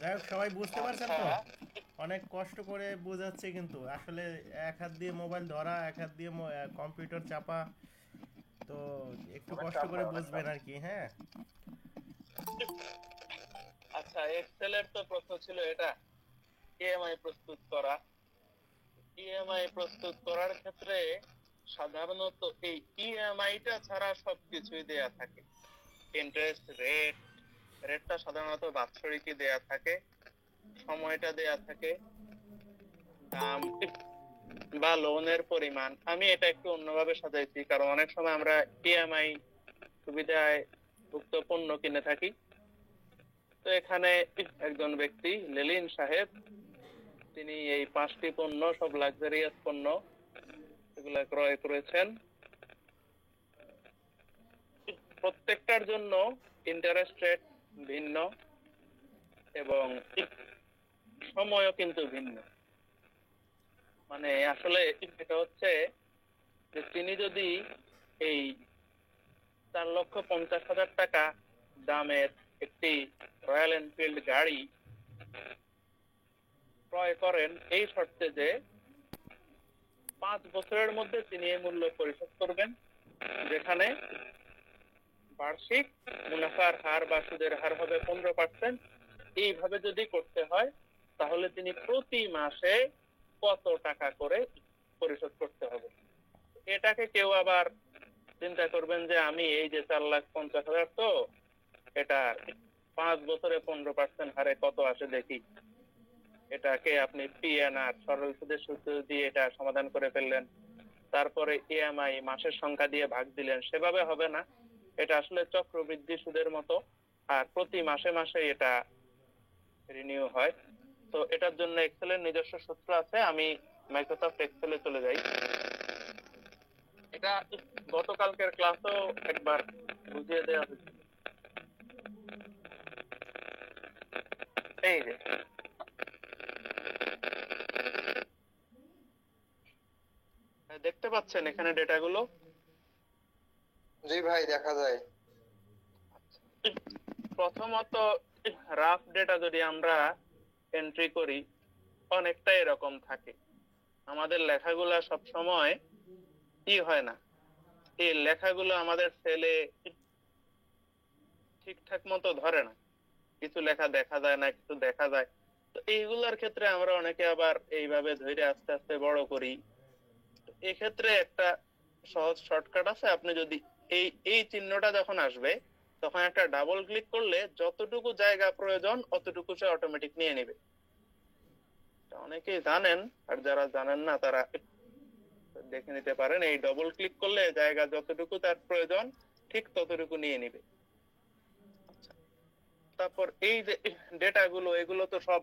যাই হোক, সবাই বুঝতে পারছেন আচ্ছা। তো? অনেক কষ্ট করে বোঝাচ্ছে, কিন্তু আসলে এক হাত দিয়ে মোবাইল ধরা, এক হাত দিয়ে কম্পিউটার চাপা, তো একটু অনেক কষ্ট টাফ করে হয়, অনেক বুঝবেন টাফ। আর কি, হ্যাঁ। আচ্ছা, এক্সেল এর তো প্রশ্ন ছিল এটা, ইএমআই প্রস্তুত করা। ইএমআই প্রস্তুত করার ক্ষেত্রে সাধারণত এই ইএমআইটা ছাড়া সবকিছুই দেয়া থাকে। ইন্টারেস্ট রেট, রেটটা সাধারণত বাৎসরিকই দেয়া থাকে, সময়টা দেয়া থাকে, দাম বা লোনের পরিমাণ। আমি এটা একটু অন্যভাবে সাজাইছি, কারণ অনেক সময় আমরা ইএমআই সুবিধায় উক্ত পণ্য কিনে থাকি। তো এখানে একজন ব্যক্তি, লেলিন সাহেব, তিনি এই 5টি পণ্য, সব লাক্সারিয়াস পণ্য, এগুলা ক্রয় করেছেন। প্রত্যেকটার জন্য ইন্টারেস্ট রেট ভিন্ন এবং সময়ও কিন্তু ভিন্ন। মানে আসলে এটা হচ্ছে যে তিনি যদি এই 4,50,000 টাকা দামের একটি রয়্যাল এনফিল্ড গাড়ি ক্রয় করেন, এই শর্তে যে 5 বছরের মধ্যে তিনি এই মূল্য পরিশোধ করবেন, যেখানে বার্ষিক মুনাফার হার বা সুদের হার হবে 15%। এইভাবে যদি করতে হয়, তাহলে তিনি প্রতি মাসে কত টাকা করে পরিশোধ করতে হবে। এটাকে কেউ আবার চিন্তা করবেন যে আমি এই যে 4,50,000, তো এটা 5 বছরে 15% হারে কত আসে দেখি, এটাকে আপনি পিএনআর সরল সুদের সূত্র দিয়ে এটা সমাধান করে ফেললেন, তারপরে ইএমআই মাসের সংখ্যা দিয়ে ভাগ দিলেন, সেভাবে হবে না। এটা আসলে চক্রবৃদ্ধি সুদের মতো, আর প্রতি মাসে মাসে এটা রিনিউ হয়। তো এটার জন্য এক্সেলের নিজস্ব সূত্র আছে, আমি মাইক্রোসফট এক্সেলে চলে যাই। এটা গতকালকের ক্লাসেও একবার বুঝিয়ে দেওয়া হয়েছে। এই যে দেখতে পাচ্ছেন এখানে ডেটাগুলো। জি ভাই, দেখা যায়। প্রথমত, রাফ ডেটা যদি আমরা এন্ট্রি করি, অনেকটা এরকম থাকে। আমাদের লেখাগুলা সব সময় কি হয় না, এই লেখাগুলো আমাদের সেলে ঠিকঠাক মতো ধরে না, কিছু লেখা দেখা যায় না, কিছু দেখা যায়। তো এইগুলার ক্ষেত্রে আমরা অনেকে আবার এইভাবে ধরে আস্তে আস্তে বড় করি। এক্ষেত্রে একটা সহজ শর্টকাট আছে, আপনি যদি এই এই চিহ্নটা যখন আসবে, তখন একটা ডাবল ক্লিক করলে যতটুকু জায়গা প্রয়োজন অতটুকু সে অটোমেটিক নিয়ে নেবে। এটা অনেকেই জানেন, আর যারা জানেন না তারা দেখে নিতে পারেন। এই ডবল ক্লিক করলে জায়গা যতটুকু তার প্রয়োজন ঠিক ততটুকু নিয়ে নিবে। আচ্ছা, তারপর এই যে ডেটা গুলো, এগুলো তো সব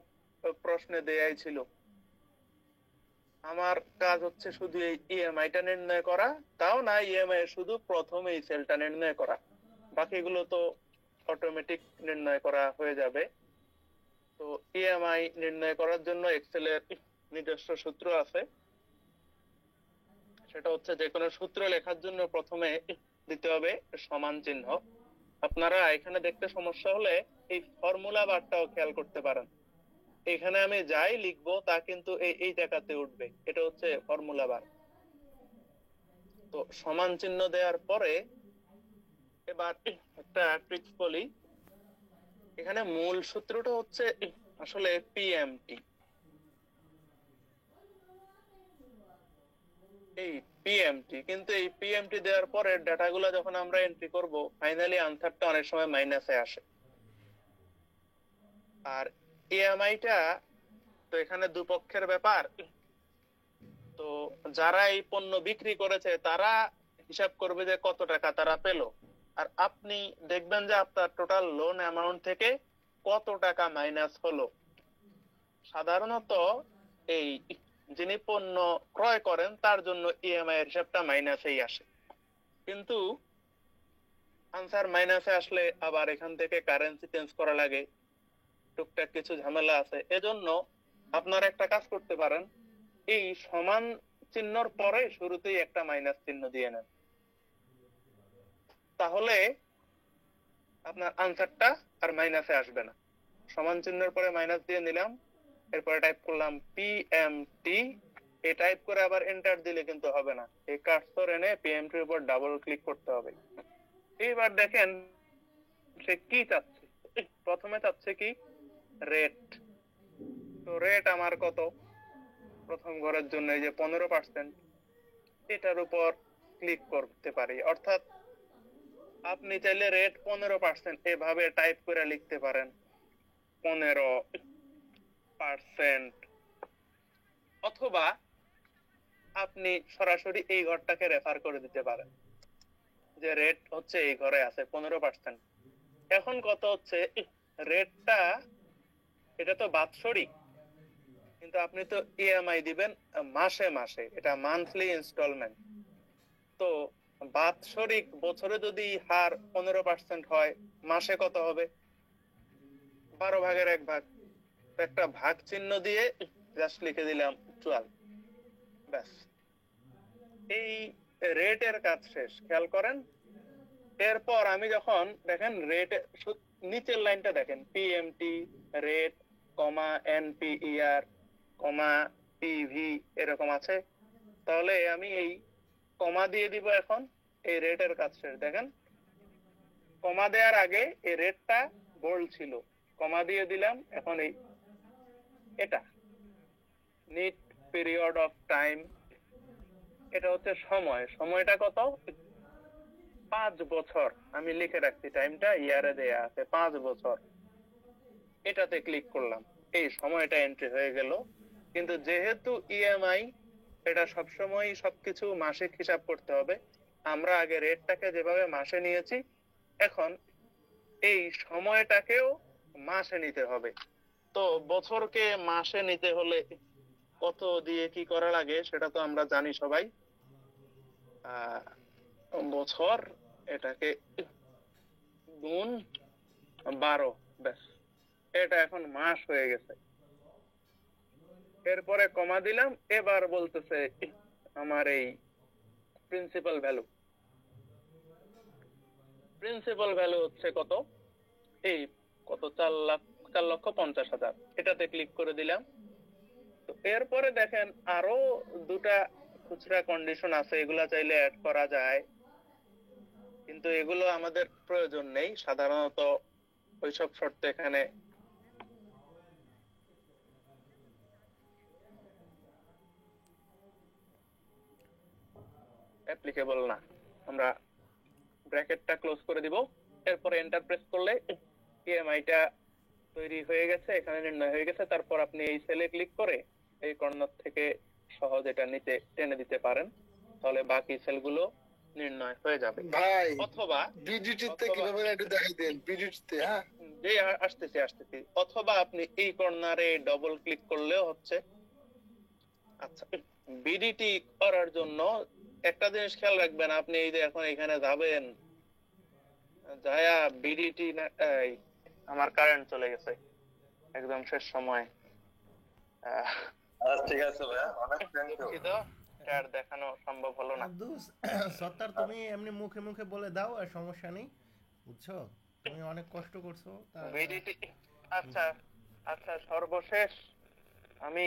প্রশ্নে দেয়াই ছিল। আমার কাজ হচ্ছে শুধু এই ইএমআইটা নির্ণয় করা, তাও না ইএমআই শুধু প্রথম এই সেলটা নির্ণয় করা, বাকিগুলো তো অটোমেটিক নির্ণয় করা হয়ে যাবে। তো ইএমআই নির্ণয় করার জন্য এক্সেলের নিজস্ব সূত্র আছে। সেটা হচ্ছে যে কোনো সূত্র লেখার জন্য প্রথমে দিতে হবে সমান চিহ্ন। আপনারা এখানে দেখতে সমস্যা হলে এই ফর্মুলা বারটাও খেয়াল করতে পারেন। এখানে আমি যাই লিখবো তা কিন্তু এই এই জায়গাতে উঠবে, এটা হচ্ছে ফর্মুলা বার। তো সমান চিহ্ন দেওয়ার পরে এবার একটা ট্রিক্স বলি। এখানে মূল সূত্রটা হচ্ছে আসলে পিএমটি। এই পিএমটি, কিন্তু এই পিএমটি দেওয়ার পরে ডাটাগুলো যখন আমরা এন্ট্রি করব, ফাইনালি আনসারটা অনেক সময় মাইনাসে আসে। আর ইএমআইটা তো এখানে দুপক্ষের ব্যাপার। তো যারা এই পণ্য বিক্রি করেছে তারা হিসাব করবে যে কত টাকা তারা পেল, আর আপনি দেখবেন যে আপনার টোটাল লোন অ্যামাউন্ট থেকে কত টাকা মাইনাস হলো। সাধারণত এই যিনি পণ্য ক্রয় করেন তার জন্য ইএমআই এর হিসাবটা মাইনাসেই আসে, কিন্তু আনসার মাইনাসে আসলে আবার এখান থেকে কারেন্সি চেঞ্জ করা লাগে, টুকটাক কিছু ঝামেলা আছে। এজন্য আপনারা একটা কাজ করতে পারেন, এই সমান চিহ্নর পরে শুরুতেই একটা মাইনাস চিহ্ন দিয়ে নেন, তাহলে আপনার আনসারটা আর মাইনাসে আসবে না। সমান চিহ্নের পরে মাইনাস দিয়ে নিলাম, এরপরে টাইপ করলাম পিএমটি। এই টাইপ করে আবার এন্টার দিলে কিন্তু হবে না, এই কার্সর এনে পিএমটির উপর ডাবল ক্লিক করতে হবে। এইবার দেখেন সে কি চাচ্ছে। প্রথমে চাচ্ছে কি রেট। তো রেট আমার কত, প্রথম ঘরের জন্য এই যে 15%, এটার উপর ক্লিক করতে পারি। অর্থাৎ আপনি চাইলে রেট 15% এভাবে টাইপ করে লিখতে পারেন, 15%। অথবা আপনি সরাসরি এই ঘরটাকে রেফার করে দিতে পারেন যে রেট হচ্ছে এই ঘরে আছে 15%। এখন কত হচ্ছে রেটটা, এটা তো বাৎসরিক, কিন্তু আপনি তো ইএমআই দিবেন মাসে মাসে, এটা মান্থলি ইনস্টলমেন্ট। তো বাৎসরিক বছরে যদি হার 15% হয়, মাসে কত হবে? 12/1 একটা ভাগ চিহ্ন দিয়ে জাস্ট লিখে দিলাম 12। ব্যাস, এই রেটের কাজ শেষ। খেয়াল করেন, এরপর আমি যখন দেখেন রেট নিচের লাইনটা দেখেন, পিএমটি রেট কমা এনপিইআর কমা পিভি এরকম আছে। তাহলে আমি এই কমা দিয়ে দিব। এখন এই রেটের কাজ শেষ। দেখেন কমা দেওয়ার আগে এই রেটটা বোল্ড ছিল, কমা দিয়ে দিলাম। এখন এই এটা নিট পিরিয়ড অফ টাইম, এটা হচ্ছে সময়। সময়টা কত? 5 বছর। আমি লিখে রাখছি, টাইমটা ইয়ারে দেয়া আছে 5 বছর। এটাতে ক্লিক করলাম, এই সময়টা এন্ট্রি হয়ে গেল। কিন্তু যেহেতু ইএমআই, এটা সবসময় সবকিছু মাসিক হিসাব করতে হবে। আমরা আগে রেটটাকে যেভাবে মাসে নিয়েছি, এখন এই সময়টাকেও মাসে নিতে হবে। তো বছরকে মাসে নিতে হলে কত দিয়ে কি করা লাগে সেটা তো আমরা জানি সবাই। বছর এটাকে গুণ 12, ব্যাস, এটা এখন মাস হয়ে গেছে। এরপরে কমা দিলাম। এবার বলতেছে আমার এই প্রিন্সিপাল ভ্যালু, প্রিন্সিপাল ভ্যালু হচ্ছে কত? এই কত, 4,50,000। এটাতে ক্লিক করে দিলাম। তো এরপরে দেখেন আরো দুটা খুচরা কন্ডিশন আছে, এগুলা চাইলে অ্যাড করা যায়, কিন্তু এগুলো আমাদের প্রয়োজন নেই। সাধারণত ওইসব শর্ত এখানে অ্যাপ্লিকেবল না। আমরা ব্র্যাকেটটা ক্লোজ করে দিব। এরপরে এন্টার প্রেস করলে ইএমআইটা তৈরি হয়ে গেছে, এখানে নির্ণয় হয়ে গেছে। তারপর আপনি এই সেলে ক্লিক করে এই কর্নার থেকে সহজ এটা নিচে টেনে দিতে পারেন, তাহলে বাকি সেলগুলো নির্ণয় হয়ে যাবে। ভাই অথবা বিডিটিতে কিভাবে একটু দেখাই দেন, বিডিটিতে। হ্যাঁ, যে আসতেছি। অথবা আপনি এই কর্নারে ডবল ক্লিক করলেও হচ্ছে। আচ্ছা, বিডিটি করার জন্য একটা জিনিস খেয়াল রাখবেন, আপনি এই যে এখন এখানে যাবেন, যায়া বিডিটি এই আমার কারেন্ট চলে গেছে একদম শেষ সময়। ঠিক আছে ভাই, অনেক থ্যাংক ইউ। দুঃখিত, আর দেখানো সম্ভব হলো না। আব্দুস সত্তার, তুমি এমনি মুখে মুখে বলে দাও, আর সমস্যা নেই, বুঝছো? তুমি অনেক কষ্ট করছো বিডিটি। আচ্ছা আচ্ছা, সর্বশেষ আমি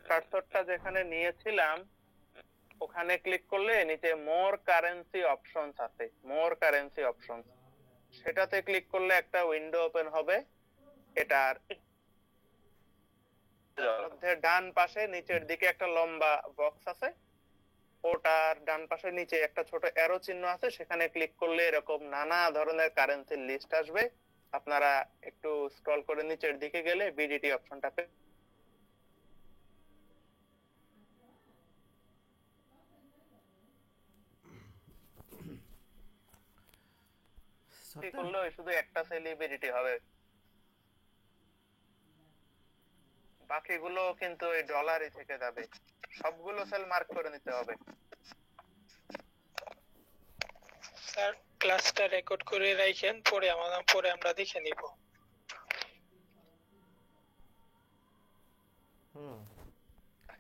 কার্সরটা যেখানে নিয়েছিলাম ওখানে ক্লিক করলে নিচে মোর কারেন্সি অপশনস আছে, মোর কারেন্সি অপশনস, সেটাতে ক্লিক করলে একটা উইন্ডো ওপেন হবে। এটার মধ্যে ডান পাশে নিচের দিকে একটা লম্বা বক্স আছে, ওটার ডান পাশে নিচে একটা ছোট অ্যারো চিহ্ন আছে, সেখানে ক্লিক করলে এরকম নানা ধরনের কারেন্সির লিস্ট আসবে। আপনারা একটু স্ক্রল করে নিচের দিকে গেলে বিডিটি অপশনটা করলে শুধু একটা সেলই বিডিটি হবে, বাকিগুলো কিন্তু এই ডলারই থেকে যাবে। সবগুলো সেল মার্ক করে নিতে হবে। স্যার ক্লাসটা রেকর্ড করে রাখেন, পরে আমরা দেখে নিব।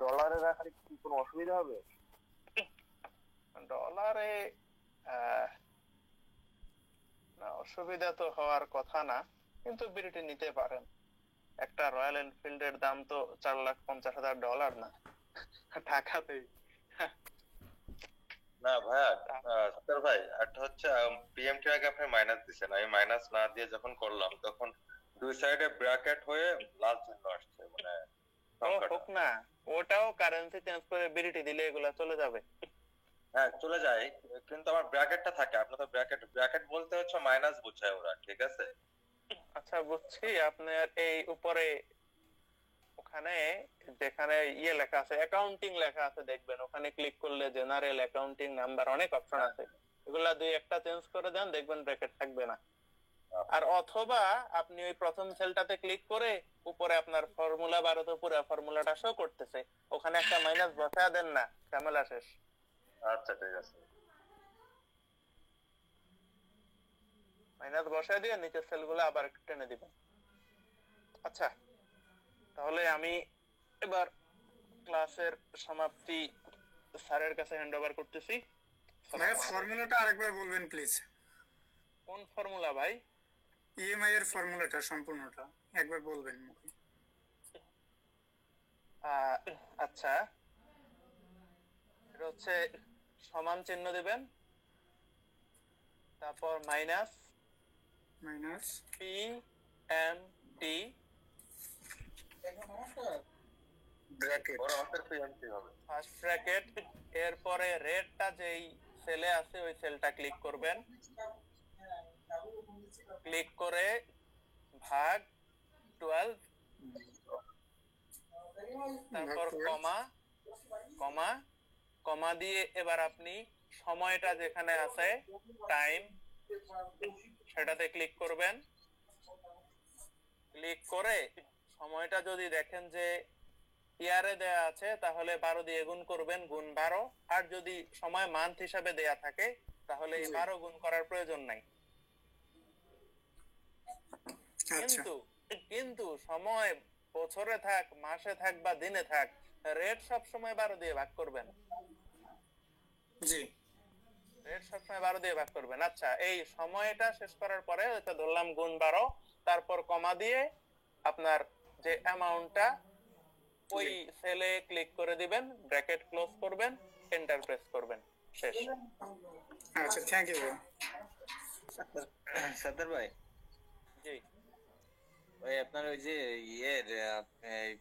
ডলারে রাখার কি কোনো অসুবিধা হবে? ডলারে না, অসুবিধা তো হওয়ার কথা না, কিন্তু বিরতি নিতে পারেন। একটা রয়্যাল এনফিল্ডের দাম তো $4,50,000 না টাকাতেই। না ভাইয়া, স্যার ভাই একটা হচ্ছে পিএমটি আগে আপনি মাইনাস দিচ্ছেন, আমি মাইনাস না দিয়ে যখন করলাম তখন দুই সাইডে ব্র্যাকেট হয়ে লাল চিহ্ন আসছে, মানে সংখ্যাটা। হোক না, ওটাও কারেন্সি চেঞ্জ করে বিরতি দিলে এগুলা চলে যাবে। হ্যাঁ চলে যায়, কিন্তু আমার ব্র্যাকেটটা থাকে। আপনার তো ব্র্যাকেট ব্র্যাকেট বলতে হচ্ছে মাইনাস বোঝায় ওরা, ঠিক আছে? আচ্ছা বুঝছি। আপনার এই উপরে ওখানে যেখানে লেখা আছে অ্যাকাউন্টিং লেখা আছে দেখবেন, ওখানে ক্লিক করলে জেনারেল, অ্যাকাউন্টিং, নাম্বার অনেক অপশন আছে, এগুলা দুই একটা চেঞ্জ করে দেন, দেখবেন ব্র্যাকেট থাকবে না। আর অথবা আপনি ওই প্রথম সেলটাতে ক্লিক করে উপরে আপনার ফর্মুলা 12 তো পুরো ফর্মুলাটা শো করতেছে, ওখানে একটা মাইনাস বসায় দেন না, ঝামেলা শেষ। আচ্ছা ঠিক আছে। মাইনাস বসায় দিয়ে নিচের সেলগুলো আবার একটু টেনে দিবেন। আচ্ছা, তাহলে আমি এবার ক্লাসের সমাপ্তি স্যারের কাছে হ্যান্ড ওভার করতেছি। ভাই ফর্মুলাটা আরেকবার বলবেন প্লিজ। কোন ফর্মুলা ভাই? ইএমআই এর ফর্মুলাটা সম্পূর্ণটা একবার বলবেন। আচ্ছা, এটা হচ্ছে সমান চিহ্ন দিবেন, তারপর minus minus P M T bracket ওর অঙ্কের পিএমটি হবে। ফার্স্ট ব্র্যাকেট, এরপরে রেডটা যেই সেলে আছে ওই সেলটা ক্লিক করবেন, ক্লিক করে ভাগ 12, তারপর কমা কমা কমা দিয়ে এবার আপনি সময়টা যেখানে আছে টাইম সেটাতে ক্লিক করবেন। ক্লিক করে সময়টা যদি দেখেন যে ইয়ারে দেয়া আছে তাহলে 12 দিয়ে গুণ করবেন, গুণ 12। আর যদি সময় মান্থ হিসাবে দেয়া থাকে তাহলে এই 12 গুণ করার প্রয়োজন নাই। কিন্তু কিন্তু সময় বছরে থাক, মাসে থাক বা দিনে থাক, রেট সব সময় 12 দিয়ে ভাগ করবেন। জি, রেট সব সময় 12 দিয়ে ভাগ করবেন। আচ্ছা, এই সময়টা শেষ করার পরে এটা ধরলাম গুণ 12, তারপর কমা দিয়ে আপনার যে অ্যামাউন্টটা ওই সেলে ক্লিক করে দিবেন, ব্র্যাকেট ক্লোজ করবেন, এন্টার প্রেস করবেন, শেষ। আচ্ছা থ্যাংক ইউ। সাদ্দার ভাই, জি ওই আপনার ওই যে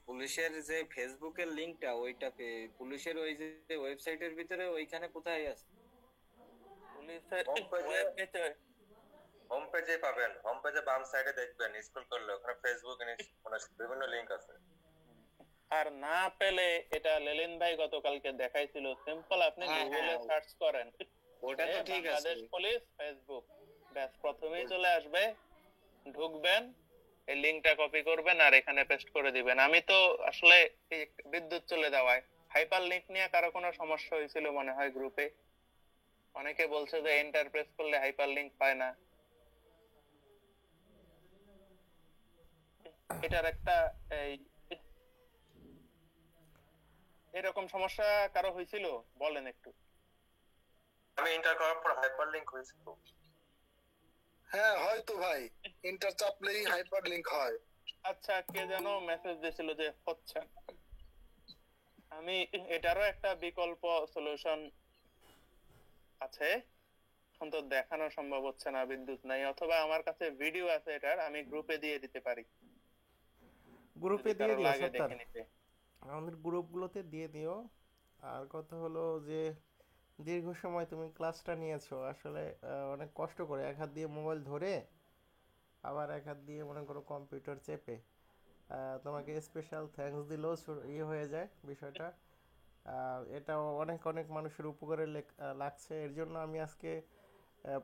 পুলিশের যে ফেসবুকের লিংকটা, ওইটা পুলিশের ওই যে ওয়েবসাইটের ভিতরে ওইখানে কোথায় আছে? পুলিশের ওয়েবসাইটে হোম পেজে পাবেন, হোম পেজে বাম সাইডে দেখবেন, স্ক্রল করলে ওখানে ফেসবুক মানে বিভিন্ন লিংক আছে। আর না পেলে এটা লেলিন ভাই গতকালকে দেখাইছিল, সিম্পল আপনি গুগলে সার্চ করেন, ওটা তো ঠিক আছে, বাংলাদেশ পুলিশ ফেসবুক, ব্যাস প্রথমেই চলে আসবে, ঢুকবেন, এই লিংকটা কপি করবেন আর এখানে পেস্ট করে দিবেন। আমি তো আসলে বিদ্যুৎ চলে যাওয়ায় হাইপার লিংক নিয়ে কারো কোনো সমস্যা হয়েছিল মনে হয় গ্রুপে, অনেকে বলছে যে এন্টার প্রেস করলে হাইপার লিংক পায় না। এটার একটা এরকম সমস্যা কারো হয়েছিল বলেন একটু। আমি এন্টার করার পর হাইপার লিংক হয়েছিল। হ্যাঁ হয়তো ভাই, ইন্টার চাপলেই হাইপার লিংক হয়। আচ্ছা, কে যেন মেসেজ দিয়েছিল যে হচ্ছে, আমি এটারও একটা বিকল্প সলিউশন আছে, কিন্তু দেখানো সম্ভব হচ্ছে না, বিদ্যুৎ নাই, অথবা আমার কাছে ভিডিও আছে এটার, আমি গ্রুপে দিয়ে দিতে পারি। গ্রুপে দিয়ে দিও লাগে সত্তার, দেখে নিতে। আমাদের গ্রুপগুলোতে দিয়ে দিও। আর কথা হলো যে দীর্ঘ সময় তুমি ক্লাসটা নিয়েছো, আসলে অনেক কষ্ট করে এক হাত দিয়ে মোবাইল ধরে আবার এক হাত দিয়ে মনে করো কম্পিউটার চেপে, তোমাকে স্পেশাল থ্যাঙ্কস দিলেও হয়ে যায় বিষয়টা। এটা অনেক অনেক মানুষের উপকারে লাগছে। এর জন্য আমি আজকে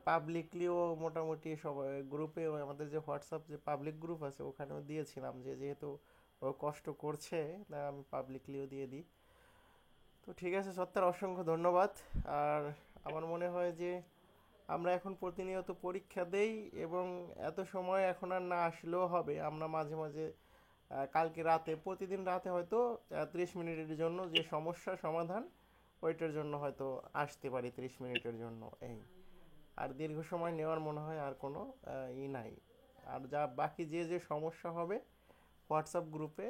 পাবলিকলিও মোটামুটি সবাই গ্রুপে, আমাদের যে হোয়াটসঅ্যাপ যে পাবলিক গ্রুপ আছে ওখানেও দিয়েছিলাম, যে যেহেতু ও কষ্ট করছে তাই আমি পাবলিকলিও দিয়ে দিই। তো ঠিক আছে সত্তার, অসংখ্য ধন্যবাদ। আর আমার মনে হয় যে আমরা এখন প্রতিনিয়ত পরীক্ষা দেই এবং এত সময় এখন আর না আসলেও হবে, আমরা মাঝে মাঝে কালকে রাতে, প্রতিদিন রাতে হয়তো 30 মিনিটের জন্য যে সমস্যা সমাধান ওইটার জন্য হয়তো আসতে পারি 30 মিনিটের জন্য, এই। আর দীর্ঘ সময় নেওয়ার মনে হয় আর কোনো নাই, আর যা বাকি যে সমস্যা হবে হোয়াটসঅ্যাপ গ্রুপে,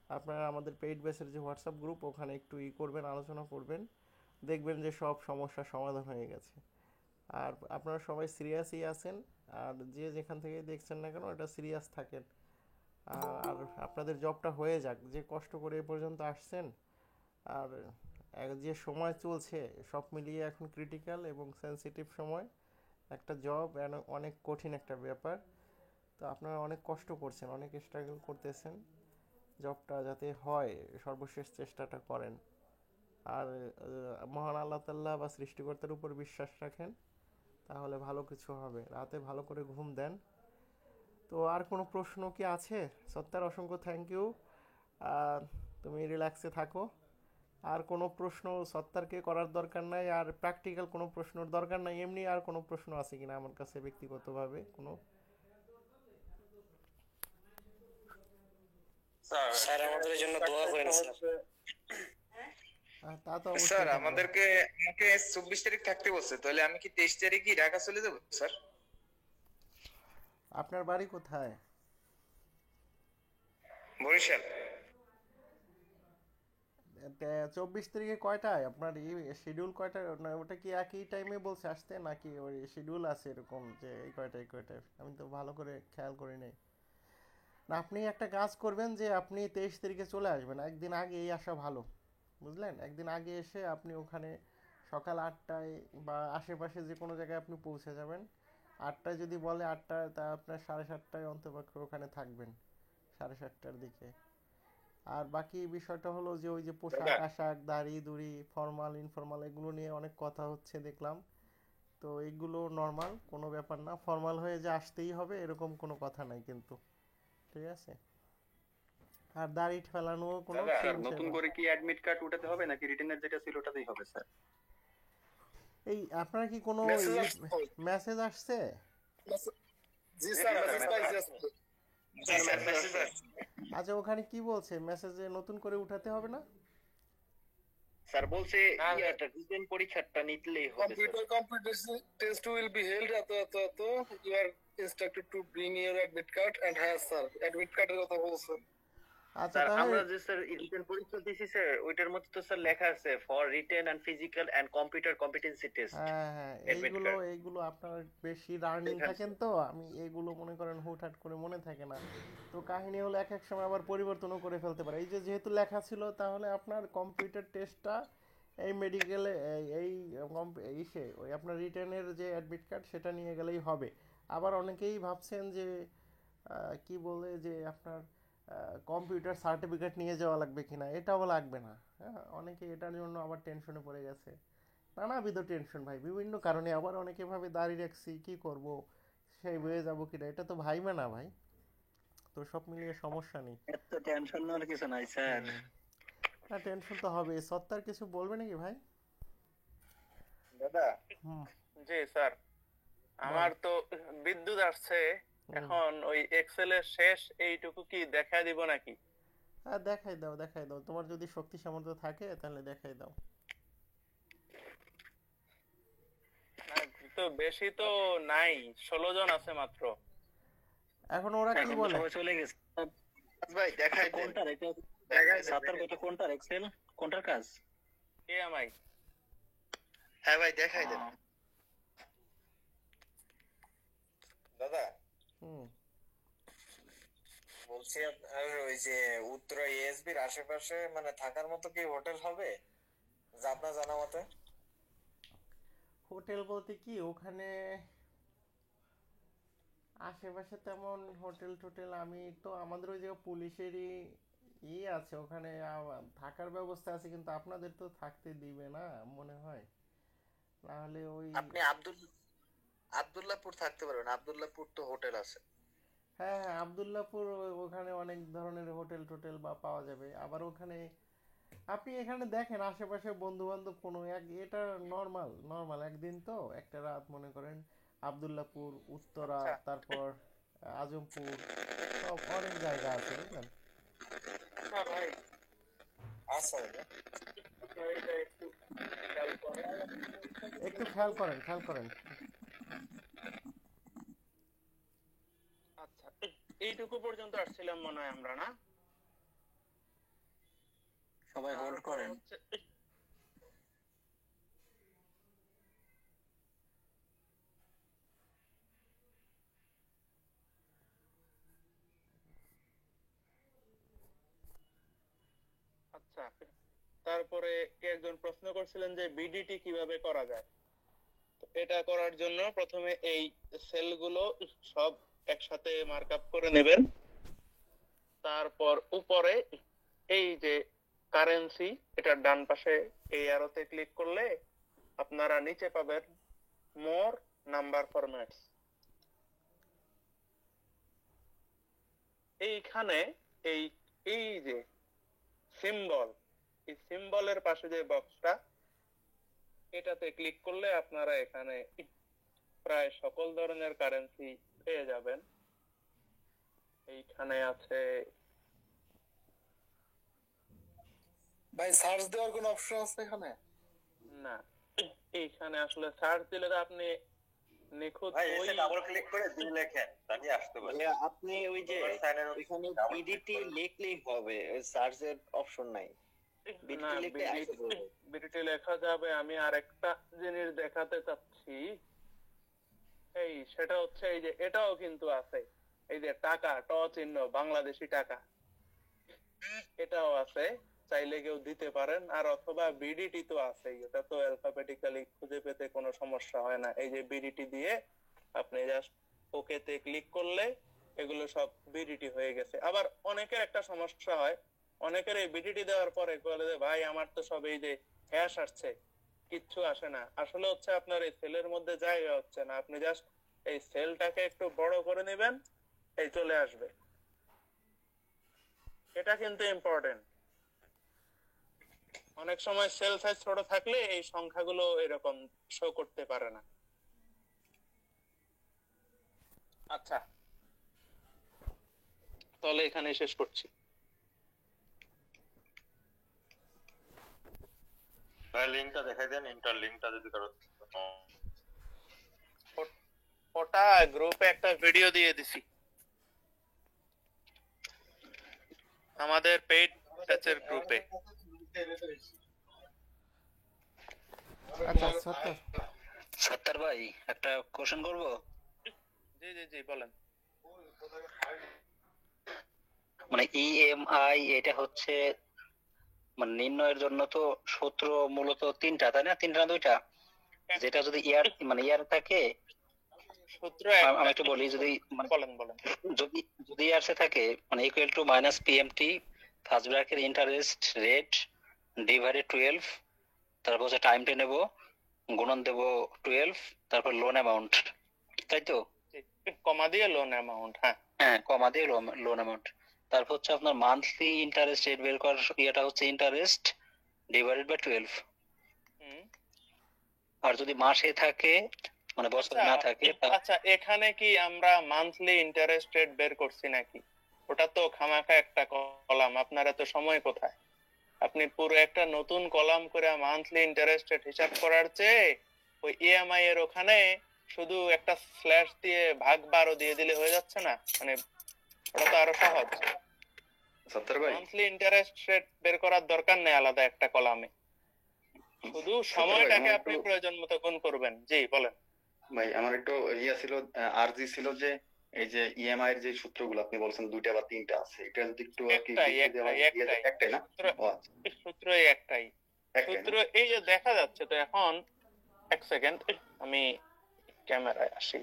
আপনারা আমাদের পেইড বেসের যে হোয়াটসঅ্যাপ গ্রুপ ওখানে একটু করবেন, আলোচনা করবেন, দেখবেন যে সব সমস্যার সমাধান হয়ে গেছে। আর আপনারা সবাই সিরিয়াসই আছেন, আর যে যেখান থেকে দেখছেন না কেন এটা সিরিয়াস থাকেন। আর আপনাদের জবটা হয়ে যাক, যে কষ্ট করে এ পর্যন্ত আসছেন। আর যে সময় চলছে সব মিলিয়ে এখন ক্রিটিক্যাল এবং সেনসিটিভ সময়, একটা জব অনেক কঠিন একটা ব্যাপার। তো আপনারা অনেক কষ্ট করছেন, অনেক স্ট্রাগল করতেছেন, জবটা যাতে হয় সর্বশেষ চেষ্টাটা করেন। আর মহান আল্লাহ তাআলা বা সৃষ্টিকর্তার উপর বিশ্বাস রাখেন, তাহলে ভালো কিছু হবে। রাতে ভালো করে ঘুম দেন। তো আর কোনো প্রশ্ন কি আছে? সত্তার অসংখ্য থ্যাংক ইউ। তুমি রিল্যাক্সে থাকো। আর কোনো প্রশ্ন সত্তারকে করার দরকার নাই, আর প্র্যাকটিক্যাল কোনো প্রশ্নের দরকার নাই। এমনি আর কোনো প্রশ্ন আছে কিনা আমার কাছে ব্যক্তিগতভাবে কোনো? স্যার আমাদের জন্য দোয়া করেন স্যার। তা তো অবশ্যই স্যার করবো। আমাকে 24 তারিখ থাকতে বলছে, তাহলে আমি কি 23 তারিখই ঢাকা চলে যাবো স্যার? আপনার বাড়ি কোথায়? বরিশাল। 24 তারিখে কয়টায় আপনার শিডিউল কয়টায়? না ওটা কি একই টাইমে বলছে আসতে, নাকি ওই শিডিউল আছে এরকম যে এই কয়টায়? আমি তো ভালো করে খেয়াল করি নাই। না, আপনি একটা কাজ করবেন যে আপনি 23 তারিখে চলে আসবেন, একদিন আগে এই আসা ভালো, বুঝলেন? একদিন আগে এসে আপনি ওখানে সকাল 8টায় বা আশেপাশে যে কোনো জায়গায় আপনি পৌঁছে যাবেন। 8টায় যদি বলে 8টায়, তা আপনার 7:30টায় অন্তপক্ষে ওখানে থাকবেন, 7:30টার দিকে। আর বাকি বিষয়টা হলো যে ওই যে পোশাক আশাক, দাড়ি দুড়ি, ফর্মাল ইনফর্মাল এগুলো নিয়ে অনেক কথা হচ্ছে দেখলাম। তো এইগুলো নর্মাল, কোনো ব্যাপার না। ফর্মাল হয়ে যে আসতেই হবে এরকম কোনো কথা নাই কিন্তু, ঠিক আছে? আর দাড়ি ফেলানো কোনো নতুন করে কি অ্যাডমিট কার্ড উঠাতে হবে নাকি রিটেনের যেটা ছিল ওটাতেই হবে স্যার? এই আপনার কি কোনো মেসেজ আসছে? জি স্যার, মেসেজ পাইছি। জি স্যার মেসেজ আসছে। আচ্ছা, ওখানে কি বলছে মেসেজে? নতুন করে উঠাতে হবে না? স্যার বলছে রিটেন পরীক্ষাটা নিতেই হবে sir. Computer test will be held at you are instructed to bring your admit card and has sir admit card এর কথা বলছেন। আচ্ছা, স্যার তাহলে আমরা যে স্যার রিটেন পরীক্ষা দিছি স্যার, ওইটার মধ্যে তো স্যার লেখা আছে for written and physical and computer competency test. হ্যাঁ, এইগুলো আপনার বেশি রানিং থাকেন তো, আমি এইগুলো মনে করেন হুটহাট করে মনে থাকে না। তো কাহিনী হলো এক এক সময় আবার পরিবর্তনও করে ফেলতে পারে। এই যে যেহেতু লেখা ছিল, তাহলে আপনার কম্পিউটার টেস্টটা এই মেডিকেলে ওই আপনার রিটেনের যে অ্যাডমিট কার্ড সেটা নিয়ে গেলেই হবে। আবার অনেকেই ভাবছেন যে কি বলে যে আপনার কম্পিউটার সার্টিফিকেট নিয়ে যাওয়া লাগবে কিনা, এটাও লাগবে না। হ্যাঁ, অনেকে এটার জন্য আবার টেনশনে পড়ে গেছে। নানাবিধ টেনশন ভাই, বিভিন্ন কারণে। আবার অনেকে ভাবে দাঁড়িয়ে রাখছি কি করব, সেই বয়ে যাবো কিনা, এটা তো ভাইবে না ভাই। তো সব মিলিয়ে সমস্যা নেই। এত টেনশন নেওয়ার কিছু নাই স্যার। না, টেনশন তো হবে। সত্তার কিছু বলবে নাকি ভাই? দাদা জি স্যার, আমার তো বিদ্যুৎ আসছে এখন। ওই এক্সেল এর শেষ এইটুকু কি দেখায় দিব নাকি? হ্যাঁ, দেখাই দাও। তোমার যদি শক্তি সামর্থ্য থাকে তাহলে দেখাই দাও। তো বেশি তো নাই, 16 জন আছে মাত্র। এখন ওরা কি বলে? চলে গেছে ভাই দেখাই দেন। কোনটার এটা? সাতার কত কোনটার এক্সেল কোনটার কাজ? এএমআই। হ্যাঁ ভাই দেখাই দেন। দাদা বলছি আপনার ওই যে উত্তরা এএসবির আশেপাশে মানে থাকার মতো কি হোটেল হবে যা আপনার জানা মতে? হোটেল বলতে কি ওখানে আশেপাশে তেমন হোটেল টোটেল, আমি তো আমাদের ওই যে পুলিশেরই আছে ওখানে, থাকার ব্যবস্থা আছে, কিন্তু আপনাদের তো থাকতে দিবে না মনে হয়। নাহলে ওই আপনি আব্দুল্লাহপুর থাকতে পারবেন, আব্দুল্লাহপুর তো হোটেল আছে। হ্যাঁ, আব্দুল্লাহপুর ওখানে অনেক ধরনের হোটেল টোটেল বা পাওয়া যাবে। আবার ওখানে আপনি এখানে দেখেন আশেপাশে বন্ধু বান্ধব কোনো এটা নর্মাল একদিন তো একটা রাত মনে করেন আব্দুল্লাহপুর, উত্তরা, তারপর আজমপুর, সব অনেক জায়গা আছে বুঝলেন। আচ্ছা একটু খেয়াল করেন। আচ্ছা, এইটুকু পর্যন্ত আসছিলাম মনে হয় আমরা, না? সবাই হোল্ড তারপরে করেন। হচ্ছে আচ্ছা, তারপরে কে একজন প্রশ্ন করছিলেন যে বিডিটি কিভাবে করা যায়। তো এটা করার জন্য প্রথমে এই সেলগুলো সব একসাথে মার্কআপ করে নেবেন। তারপর উপরে এই যে কারেন্সি, এটার ডান পাশে এই অ্যারোতে ক্লিক করলে আপনারা নিচে পাবেন মোর নাম্বার ফরম্যাটস। এইখানে এই এই যে সিম্বল, এই সিম্বলের পাশে যে বক্সটা, এটাতে ক্লিক করলে আপনারা এখানে প্রায় সকল ধরনের কারেন্সি পেয়ে যাবেন। এইখানে আছে, ভাই সার্চ দেওয়ার কোনো অপশন আছে এখানে? না, এইখানে আসলে সার্চ দিলে তো আপনি নিখুঁত ভাই ওই এসে ডাবল ক্লিক করে দিন লেখেন তাহলে আসতে পারে। ভাইয়া আপনি ওই যে সাইনের ওইখানে double click বিডিটি করে। লিখলেই হবে, ওই সার্চের অপশন নাই। না, বিডিটি লিখলে আইসে পড়বে। বিডিটি লেখা যাবে। আমি আরেকটা জিনিস দেখাতে চাচ্ছি, এই সেটা হচ্ছে এই যে এটাও কিন্তু আছে, এই যে টাকা ট চিহ্ন বাংলাদেশি টাকা, এটাও আছে, চাইলে কেউ দিতে পারেন। আর অথবা বিডিটি তো আছে, এটা তো অ্যালফাবেটিক্যালি খুঁজে পেতে কোনো সমস্যা হয় না। এই যে বিডিটি দিয়ে আপনি জাস্ট ওকে তে ক্লিক করলে এগুলো সব বিডিটি হয়ে গেছে। আবার অনেকের একটা সমস্যা হয়, অনেকের এই বিডিটি দেওয়ার পরে বলে যে ভাই আমার তো সব এই যে হ্যাশ আসছে, কিচ্ছু আসে না। আসলে হচ্ছে আপনার এই সেলের মধ্যে জায়গা হচ্ছে না, আপনি জাস্ট এই সেলটাকে একটু বড় করে নেবেন, এই চলে আসবে। এটা কিন্তু ইম্পর্টেন্ট। অনেক সময় সেল সাইজ ছোট থাকলে এই সংখ্যাগুলো এরকম শো করতে পারে না। আচ্ছা, তাহলে এখানে শেষ করছি। ভাই লিংকটা দেখাই দেন, ইন্টার লিংকটা যদি কারো ওটা গ্রুপে একটা ভিডিও দিয়ে দিছি, আমাদের পেইড ব্যাচের গ্রুপে। আচ্ছা সত্য, সত্তার ভাই একটা কোশ্চেন করব। জি জি জি, বলেন। মানে ইএমআই এটা হচ্ছে মানে নির্ণয়ের জন্য তো সূত্র মূলত তিনটা, তাই না? তিনটা না দুইটা? যেটা যদি ইয়ার মানে ইয়ার থাকে, সূত্র আমি একটা, একটু বলি, যদি মানে বলেন বলেন। যদি যদি ইয়ারসে থাকে মানে equal to minus PMT first bracket interest rate divided 12, তারপর হচ্ছে টাইমটা নেব, গুণন দেব 12, তারপর লোন অ্যামাউন্ট, তাই তো? কমা দিয়ে লোন অ্যামাউন্ট, হ্যাঁ হ্যাঁ, কমা দিয়ে লোন অ্যামাউন্ট। তারপর হচ্ছে আপনার মান্থলি ইন্টারেস্ট রেট বের করার ইয়েটা হচ্ছে ইন্টারেস্ট ডিভাইডেড বাই 12। হুম। আর যদি মাসে থাকে মানে বছরে না থাকে আচ্ছা, এখানে কি আমরা মান্থলি ইন্টারেস্ট রেট বের করছি নাকি? ওটা তো খামাখা একটা কলাম, আপনার এত সময় কোথায়? আপনি পুরো একটা নতুন কলাম করে মান্থলি ইন্টারেস্ট রেট হিসাব করার চেয়ে ওই ইএমআই এর ওখানে শুধু একটা স্ল্যাশ দিয়ে ভাগ 12 দিয়ে দিলে হয়ে যাচ্ছে না? মানে ওটা তো আরো সহজ। সত্তর ভাই, মান্থলি ইন্টারেস্ট রেট বের করার দরকার নেই আলাদা একটা কলামে, শুধু সময়টাকে আপনি প্রয়োজন মতো গুণ করবেন। জি বলেন। ভাই আমার একটু ইয়া ছিল, আরজি ছিল যে এই যে ইএমআই এর যে সূত্রগুলো আপনি বলছেন দুইটা বা তিনটা আছে, এটা যদি একটু আর কি একটাই না? ও আচ্ছা, সূত্র একটাই। একটাই সূত্র না? এই যে দেখা যাচ্ছে তো এখন, এক সেকেন্ড আমি ক্যামেরায় আসি।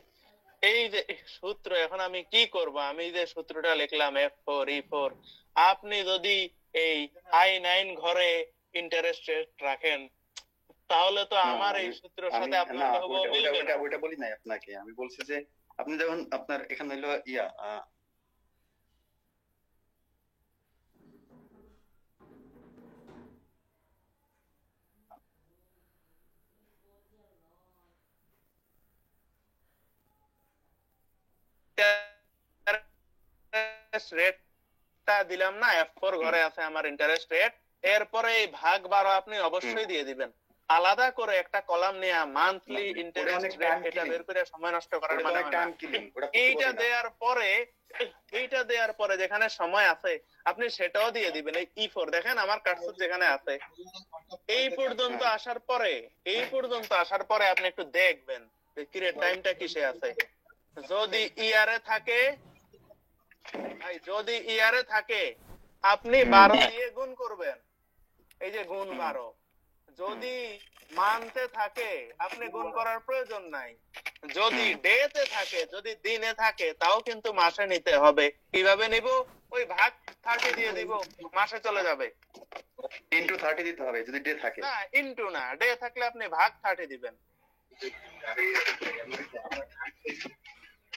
এই যে সূত্র, এখন আমি কি করব? আমি যে সূত্রটা লিখলাম F4E4, আপনি যদি এই I9 ঘরে ইন্টারেস্ট রেট রাখেন তাহলে তো আমার এই সূত্রের সাথে আপনার হুবহু মিলবে না। ওইটা বলি নাই আপনাকে, আমি বলছি যে আপনি যখন আপনার এখানে হলো ইয়া রেটটা দিলাম না, F4 ঘরে আছে আমার ইন্টারেস্ট রেট, এরপরে এই ভাগ 12 আপনি অবশ্যই দিয়ে দিবেন। আলাদা করে একটা কলাম নিয়ে মান্থলি ওটা ইন্টারেস্ট অনেক রেট time এটা killing। বের করে সময় নষ্ট করার ওটা মানে অনেক হয় না। টাইম কিলিং, ওটা করতে এইটা পারি না। দেওয়ার পরে যেখানে সময় আছে আপনি সেটাও দিয়ে দিবেন। এই E4 দেখেন আমার কার্সর যেখানে আছে, এই পর্যন্ত আসার পরে আপনি একটু দেখবেন যে কিরে টাইমটা কিসে আছে। যদি ইয়ারে থাকে আপনি 12 দিয়ে গুণ করবেন, এই যে গুণ 12। যদি মান্থে থাকে আপনি গুণ করার প্রয়োজন নাই। যদি ডেতে থাকে, যদি দিনে থাকে, তাও কিন্তু মাসে নিতে হবে। কিভাবে নিব? ওই ভাগ 30 দিয়ে দিব, মাসে চলে যাবে। ইনটু 30 দিতে হবে যদি ডে থাকে। না, ইনটু না, ডে থাকলে আপনি ভাগ 30 দিবেন।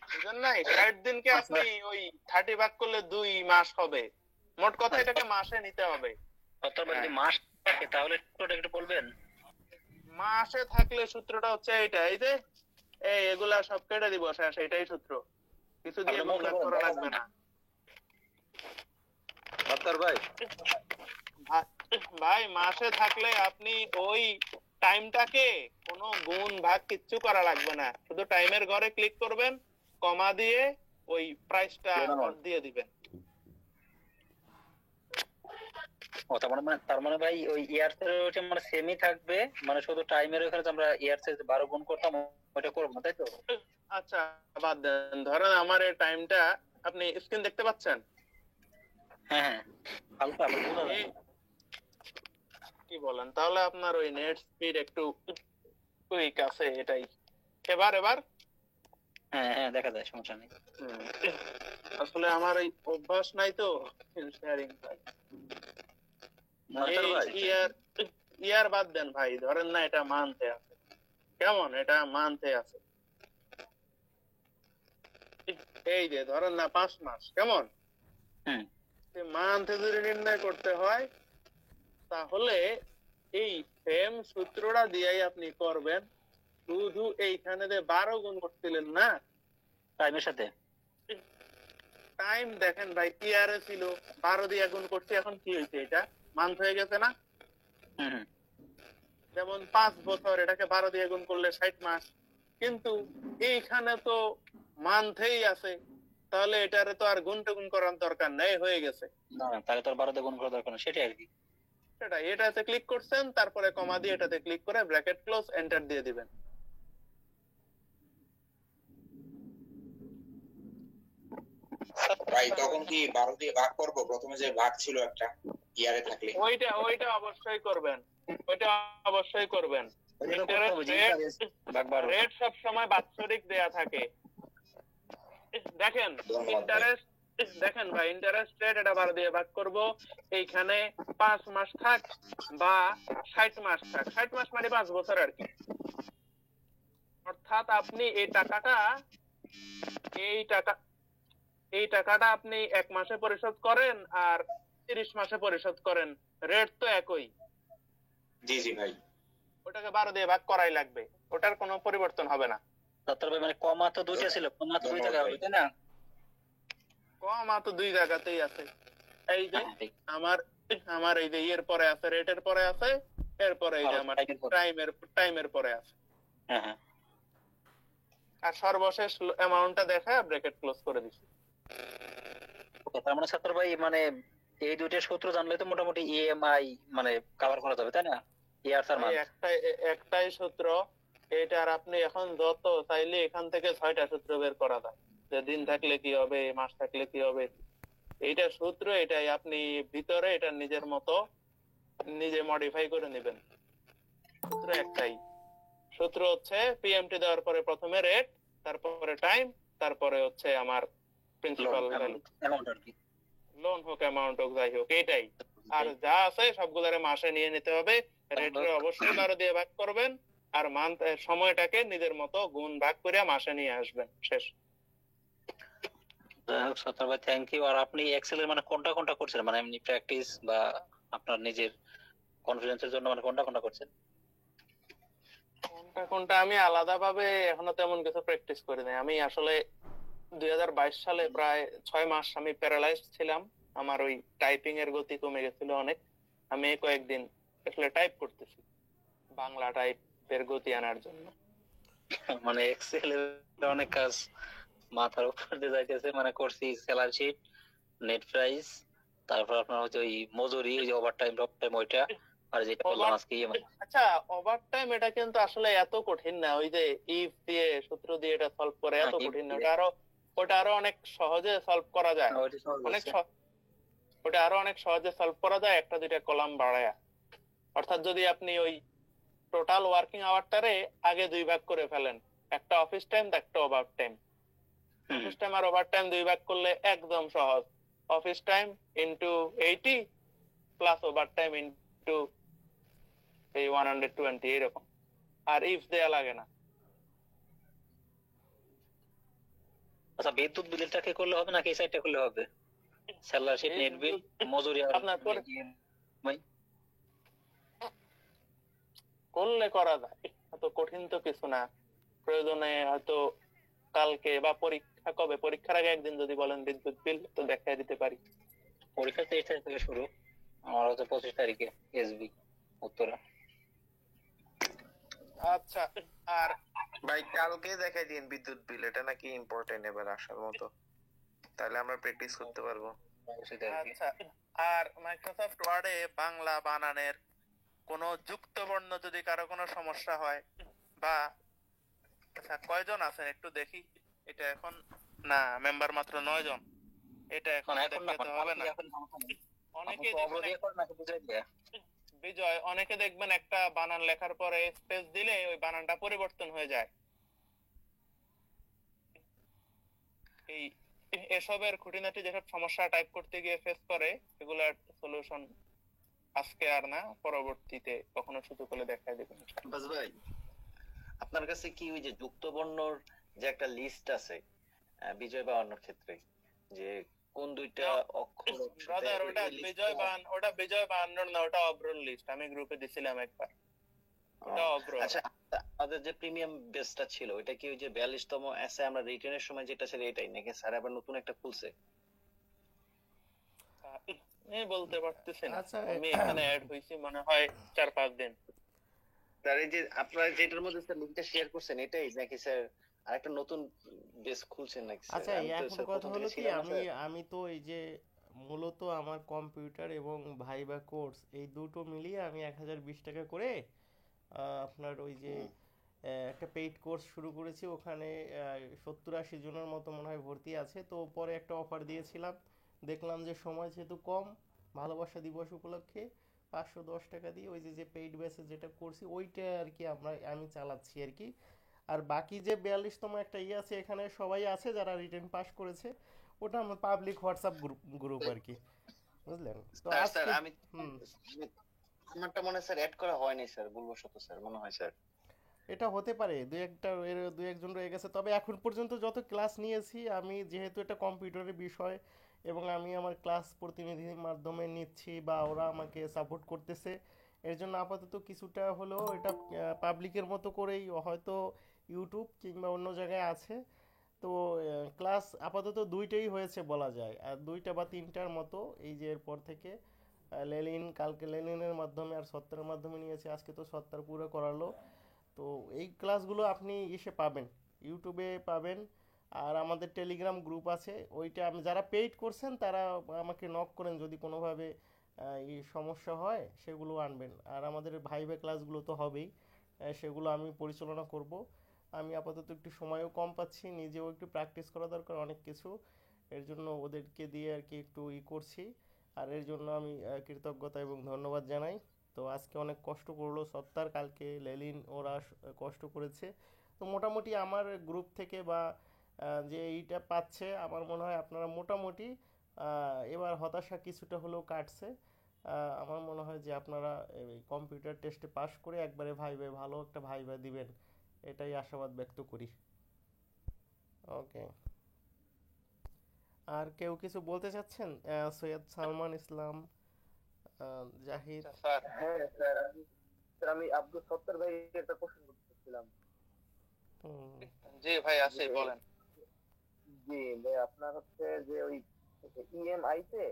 বুঝলেন নাই? 60 দিনকে আপনি ওই 30 ভাগ করলে 2 মাস হবে। মোট কথা এটাকে মাসে নিতে হবে। যদি মাস থাকে তাহলে সূত্রটা একটু বলবেন? মাসে থাকলে সূত্রটা হচ্ছে এইটা, এই যে এগুলা সব কেটে দিব, শেষ এটাই সূত্র। কিছু দিয়ে গুণ করা লাগবে না। ভাই মাসে থাকলে আপনি ওই টাইমটাকে কোনো গুণ ভাগ কিচ্ছু করা লাগবে না, শুধু টাইমের ঘরে ক্লিক করবেন, কমা দিয়ে ওই প্রাইসটা দিয়ে দিবেন। তার মানে ভাই ওই ইয়ার্স এর ওইটা মানে সেমই থাকবে, মানে শুধু টাইমের ওখানে যে আমরা ইয়ার্স এর 12 গুণ করতাম ওটা করব না, তাই তো? আচ্ছা বাদ দেন, ধরেন আমার এই টাইমটা আপনি স্ক্রিন দেখতে পাচ্ছেন? হ্যাঁ হালকা বোঝা যায়। কি বলেন? তাহলে আপনার ওই নেট স্পিড একটু কুইক আছে, এটাই। এবার হ্যাঁ দেখা যায়, সমস্যা নেই। আসলে আমার এই অভ্যাস নাই তো শেয়ারিং। ইয়ার বাদ দেন ভাই, ধরেন না এটা মান্থে আছে। কেমন? এটা মান্থে আছে, এই যে ধরেন না 5 মাস। কেমন? মান্থে যদি নির্ণয় করতে হয় তাহলে এই সেম সূত্রটা দিয়েই আপনি করবেন, শুধু এইখানে যে 12 গুণ করছিলেন না টাইমের সাথে, টাইম দেখেন ভাই ইয়ারে ছিল 12 দিয়ে গুণ করছি, এখন কি হয়েছে? এটা মান্থ হয়ে গেছে না? যেমন 5 বছর, এটাকে 12 দিয়ে গুণ করলে 60 মাস, কিন্তু এইখানে তো মান্থেই আছে, তাহলে এটারে তো আর গুণ করার দরকার নেই, হয়ে গেছে। না তাহলে তো আর 12 দিয়ে গুণ করার দরকার নেই, সেটাই আর কি। সেটা এটাতে ক্লিক করছেন, তারপরে কমা দিয়ে এটাতে ক্লিক করে ব্র্যাকেট ক্লোজ, এন্টার দিয়ে দিবেন। ভাই তখন কি 12 দিয়ে ভাগ করব? প্রথমে যে ভাগ ছিল একটা ইয়ারে থাকলে ওইটা অবশ্যই করবেন। রেট সব সময় বাৎসরিক দেয়া থাকে। দেখেন ভাই, ইন্টারেস্ট রেট এটা 12 দিয়ে ভাগ করব। এইখানে 5 মাস থাক বা 60 মাস থাক, 60 মাস মানে 5 বছর আর কি। অর্থাৎ আপনি এই টাকাটা আপনি 1 মাসে পরিশোধ করেন আর 30 মাসে পরিশোধ করেন, রেট তো একই। জি ভাই, ওটাকে 12 দিয়ে ভাগ করাই লাগবে, ওটার কোনো পরিবর্তন হবে না। তারপরে মানে কমা তো দুইটা ছিল, কমা তো দুই জায়গায় হবে, তাই না? কমা তো 2 জায়গাতেই আছে। এই যে আমার এই যে এর পরে আছে, রেটের পরে আছে, এরপরে এই যে আমার টাইমের পরে আছে। আর সর্বশেষ অ্যামাউন্টটা দেখা ব্র্যাকেট ক্লোজ করে দিছি। তার মানে ছাত্র ভাই মানে এই দুইটা সূত্র জানলে তো মোটামুটি ইএমআই মানে কভার করা যাবে, তাই না? ইয়ার্স আর মান্থ একটাই সূত্র, এটার আপনি এখন যত চাইলে এখান থেকে 6টা সূত্র বের করা যায়, যে দিন থাকলে কি হবে, মাস থাকলে কি হবে। এইটা সূত্র, এটাই আপনি ভিতরে এটা নিজের মতো নিজে মডিফাই করে নেবেন। সূত্র একটাই, সূত্র হচ্ছে পিএমটি দেওয়ার পরে প্রথমে রেট, তারপরে টাইম, তারপরে হচ্ছে আমার প্রিন্সিপাল ভ্যালু, লোন হোক অ্যামাউন্ট হোক যাই হোক, এটাই। আর যা আছে সবগুলোরে মাসে নিয়ে নিতে হবে। রেটে অবশ্যই 12 দিয়ে ভাগ করবেন, আর মান্থ সময়টাকে নিজের মতো গুণ ভাগ করে মাসে নিয়ে আসবেন, শেষ। ছাত্র ভাই থ্যাংক ইউ। আর আপনি এক্সেল এর মানে কোনটা করছেন, মানে এমনি প্র্যাকটিস বা আপনার নিজের কনফিডেন্সের জন্য মানে কোনটা করছেন? কোনটা আমি আলাদাভাবে এখনো তেমন কিছু প্র্যাকটিস করি নাই। আমি আসলে 2022 সালে প্রায় 6 মাস আমি প্যারালাইজড ছিলাম, আমার ওই টাইপিং এর গতি কমে গেছিল অনেক। আমি কয়েকদিন আসলে টাইপ করতেছি, বাংলা টাইপের গতি আনার জন্য। মানে এক্সেল এর অনেক কাজ মাথার উপর দিয়ে যাইতেছে, মানে করছি স্যালারি শিট, নেট প্রাইস, তারপর আপনার হচ্ছে ওই মজুরি, ওই যে ওভারটাইম টাইম ওইটা, আর যেটা বললাম আজকে আচ্ছা, ওভার টাইম এটা কিন্তু আসলে এত কঠিন না, ওই যে ইফ দিয়ে সূত্র দিয়ে এটা সলভ করে এত কঠিন না, ওটা আরো অনেক সহজে সলভ করা যায়, ওটা আরো অনেক সহজে সলভ করা যায় একটা দুইটা কলাম বাড়ায়া। অর্থাৎ যদি আপনি ওই টোটাল ওয়ার্কিং আওয়ারটারে আগে দুই ভাগ করে ফেলেন, একটা অফিস টাইম একটা ওভার টাইম, অফিস টাইম আর ওভার টাইম দুই ভাগ করলে একদম সহজ, office time into 80 plus over time into এই 120 এরকম, আর ইফ দেয়া লাগে না। আচ্ছা, বিদ্যুৎ বিলটাকে করলে হবে নাকি এই সাইডটা করলে হবে? স্যালারি শিট, নেট বিল, মজুরি আর আপনার করলে করা যায়, এত কঠিন তো কিছু না। প্রয়োজনে হয়তো কালকে বা পরীক্ষা কবে, পরীক্ষার আগে একদিন যদি বলেন বিদ্যুৎ বিল, তো দেখাই দিতে পারি। পরীক্ষা 23 তারিখ থেকে শুরু, আমার হচ্ছে 25 তারিখে এসবি উত্তরা। আচ্ছা, আর ভাই কালকে দেখাই দিন বিদ্যুৎ বিল, এটা নাকি ইম্পর্টেন্ট এবার আসার মতো, তাহলে আমরা প্র্যাকটিস করতে পারবো। আচ্ছা, আর মাইক্রোসফট ওয়ার্ডে বাংলা বানানের কোনো যুক্ত বর্ণ যদি কারো কোনো সমস্যা হয় বা, আচ্ছা কয়জন আছেন একটু দেখি, এটা এখন না মেম্বার মাত্র 9 জন, এটা এখন দেখাতে হবে না। অনেকে বিজয়, অনেকে দেখবেন একটা বানান লেখার পরে স্পেস দিলে ওই বানানটা পরিবর্তন হয়ে যায়। এই এসবের খুঁটিনাটি যেসব সমস্যা টাইপ করতে গিয়ে ফেস করে, এগুলার সলিউশন আজকে আর না, পরবর্তীতে কখনো সুযোগ হলে দেখাই দেবেন। বাস ভাই, আপনার কাছে কি ওই যে যুক্ত বর্ণর যে একটা লিস্ট আছে বিজয় বা অন্য ক্ষেত্রে, যে কোন দুইটা অক্ষর ব্রাদার, ওটা বিজয় বা অন্য না, ওটা অব্রল লিস্ট, আমি গ্রুপে দিছিলাম একবার, ওটা অব্রল। আচ্ছা, আমাদের যে প্রিমিয়াম বেসটা ছিল ওটা কি ওই যে 42তম এসে আমরা রিটেনের সময় যেটা ছিল এটাই, নাকি স্যার আবার নতুন একটা খুলছে? আমি বলতে পারতেছি না, আমি এখানে অ্যাড হইছি মনে হয় 4-5 দিন। স্যার এই যে আপনারা যেটার মধ্যে স্যার লিংকটা শেয়ার করছেন এটাই নাকি স্যার আরেকটা নতুন বেস খুলছেন নাকি স্যার? আচ্ছা, এখন কথা হলো কি, আমি তো এই যে মূলত আমার কম্পিউটার এবং ভাইবা কোর্স এই দুটো মিলিয়ে আমি 1020 টাকা করে আপনার ওই যে একটা পেইড কোর্স শুরু করেছি, ওখানে 70-80 জনের মতো মনে হয় ভর্তি আছে। তো পরে একটা অফার দিয়েছিলাম, দেখলাম যে সময় যেহেতু কম, ভালোবাসা দিবস উপলক্ষে 510 টাকা দিয়ে ওই যে পেইড বেসে যেটা করছি ওইটা আর কি আমি চালাচ্ছি আর কি। আর বাকি যে 42তম একটা আছে, এখানে সবাই আছে যারা রিটেন পাস করেছে, ওটা আমার পাবলিক হোয়াটসঅ্যাপ গ্রুপ আর কি, বুঝলেন? তো স্যার আমি আমারটা মনে স্যার অ্যাড করা হয়নি স্যার, ভুলবশত স্যার মনে হয় স্যার। এটা হতে পারে, দুই একজন রয়ে গেছে। তবে এখন পর্যন্ত যত ক্লাস নিয়েছি আমি, যেহেতু এটা কম্পিউটারের বিষয় এবং আমি আমার ক্লাস প্রতিনিধির মাধ্যমে নিচ্ছি বা ওরা আমাকে সাপোর্ট করতেছে, এর জন্য আপাতত কিছুটা হলেও এটা পাবলিকের মতো করেই হয়তো ইউটিউব কিংবা অন্য জায়গায় আছে। তো ক্লাস আপাতত দুইটাই হয়েছে বলা যায়, আর 2টা বা 3টার মতো এই যে এরপর থেকে কালকে লেনিনের মাধ্যমে আর সত্তার মাধ্যমে নিয়েছে, আজকে তো সত্তার পুরো করালো। তো এই ক্লাসগুলো আপনি পাবেন, ইউটিউবে পাবেন। আর আমাদের টেলিগ্রাম গ্রুপ আছে, ওইটা আমি যারা পেইড করছেন তারা আমাকে নক করেন, যদি কোনোভাবে এই সমস্যা হয় সেগুলো আনবেন। আর আমাদের ভাইভে ক্লাসগুলো তো হবেই, সেগুলো আমি পরিচালনা করব। আমি আপাতত একটু সময়ও কম পাচ্ছি, নিজেও একটু প্র্যাকটিস করা দরকার অনেক কিছু, এর জন্য ওদেরকে দিয়ে আর কি একটু করছি। আর এর জন্য আমি কৃতজ্ঞতা এবং ধন্যবাদ জানাই। তো আজকে অনেক কষ্ট করলো সত্তার, কালকে লেলিন ওরা কষ্ট করেছে। তো মোটামুটি আমার গ্রুপ থেকে বা যে এইটা পাচ্ছে, আমার মনে হয় আপনারা মোটামুটি এবার হতাশা কিছুটা হলেও কাটছে। আমার মনে হয় যে আপনারা এই কম্পিউটার টেস্টে পাস করে একবারে ভালো একটা ভাইবা দিবেন, এটাই আশাবাদ ব্যক্ত করি। ওকে, আর কেউ কিছু বলতে চাচ্ছেন? সৈয়দ সালমান ইসলাম, জাহিদ। স্যার হ্যাঁ স্যার আমি আব্দুল সত্তার ভাই একটা কোশ্চেন করতেছিলাম। জি ভাই আছে, বলেন। জি ভাই, আপনার হচ্ছে যে ওই ইএমআই তে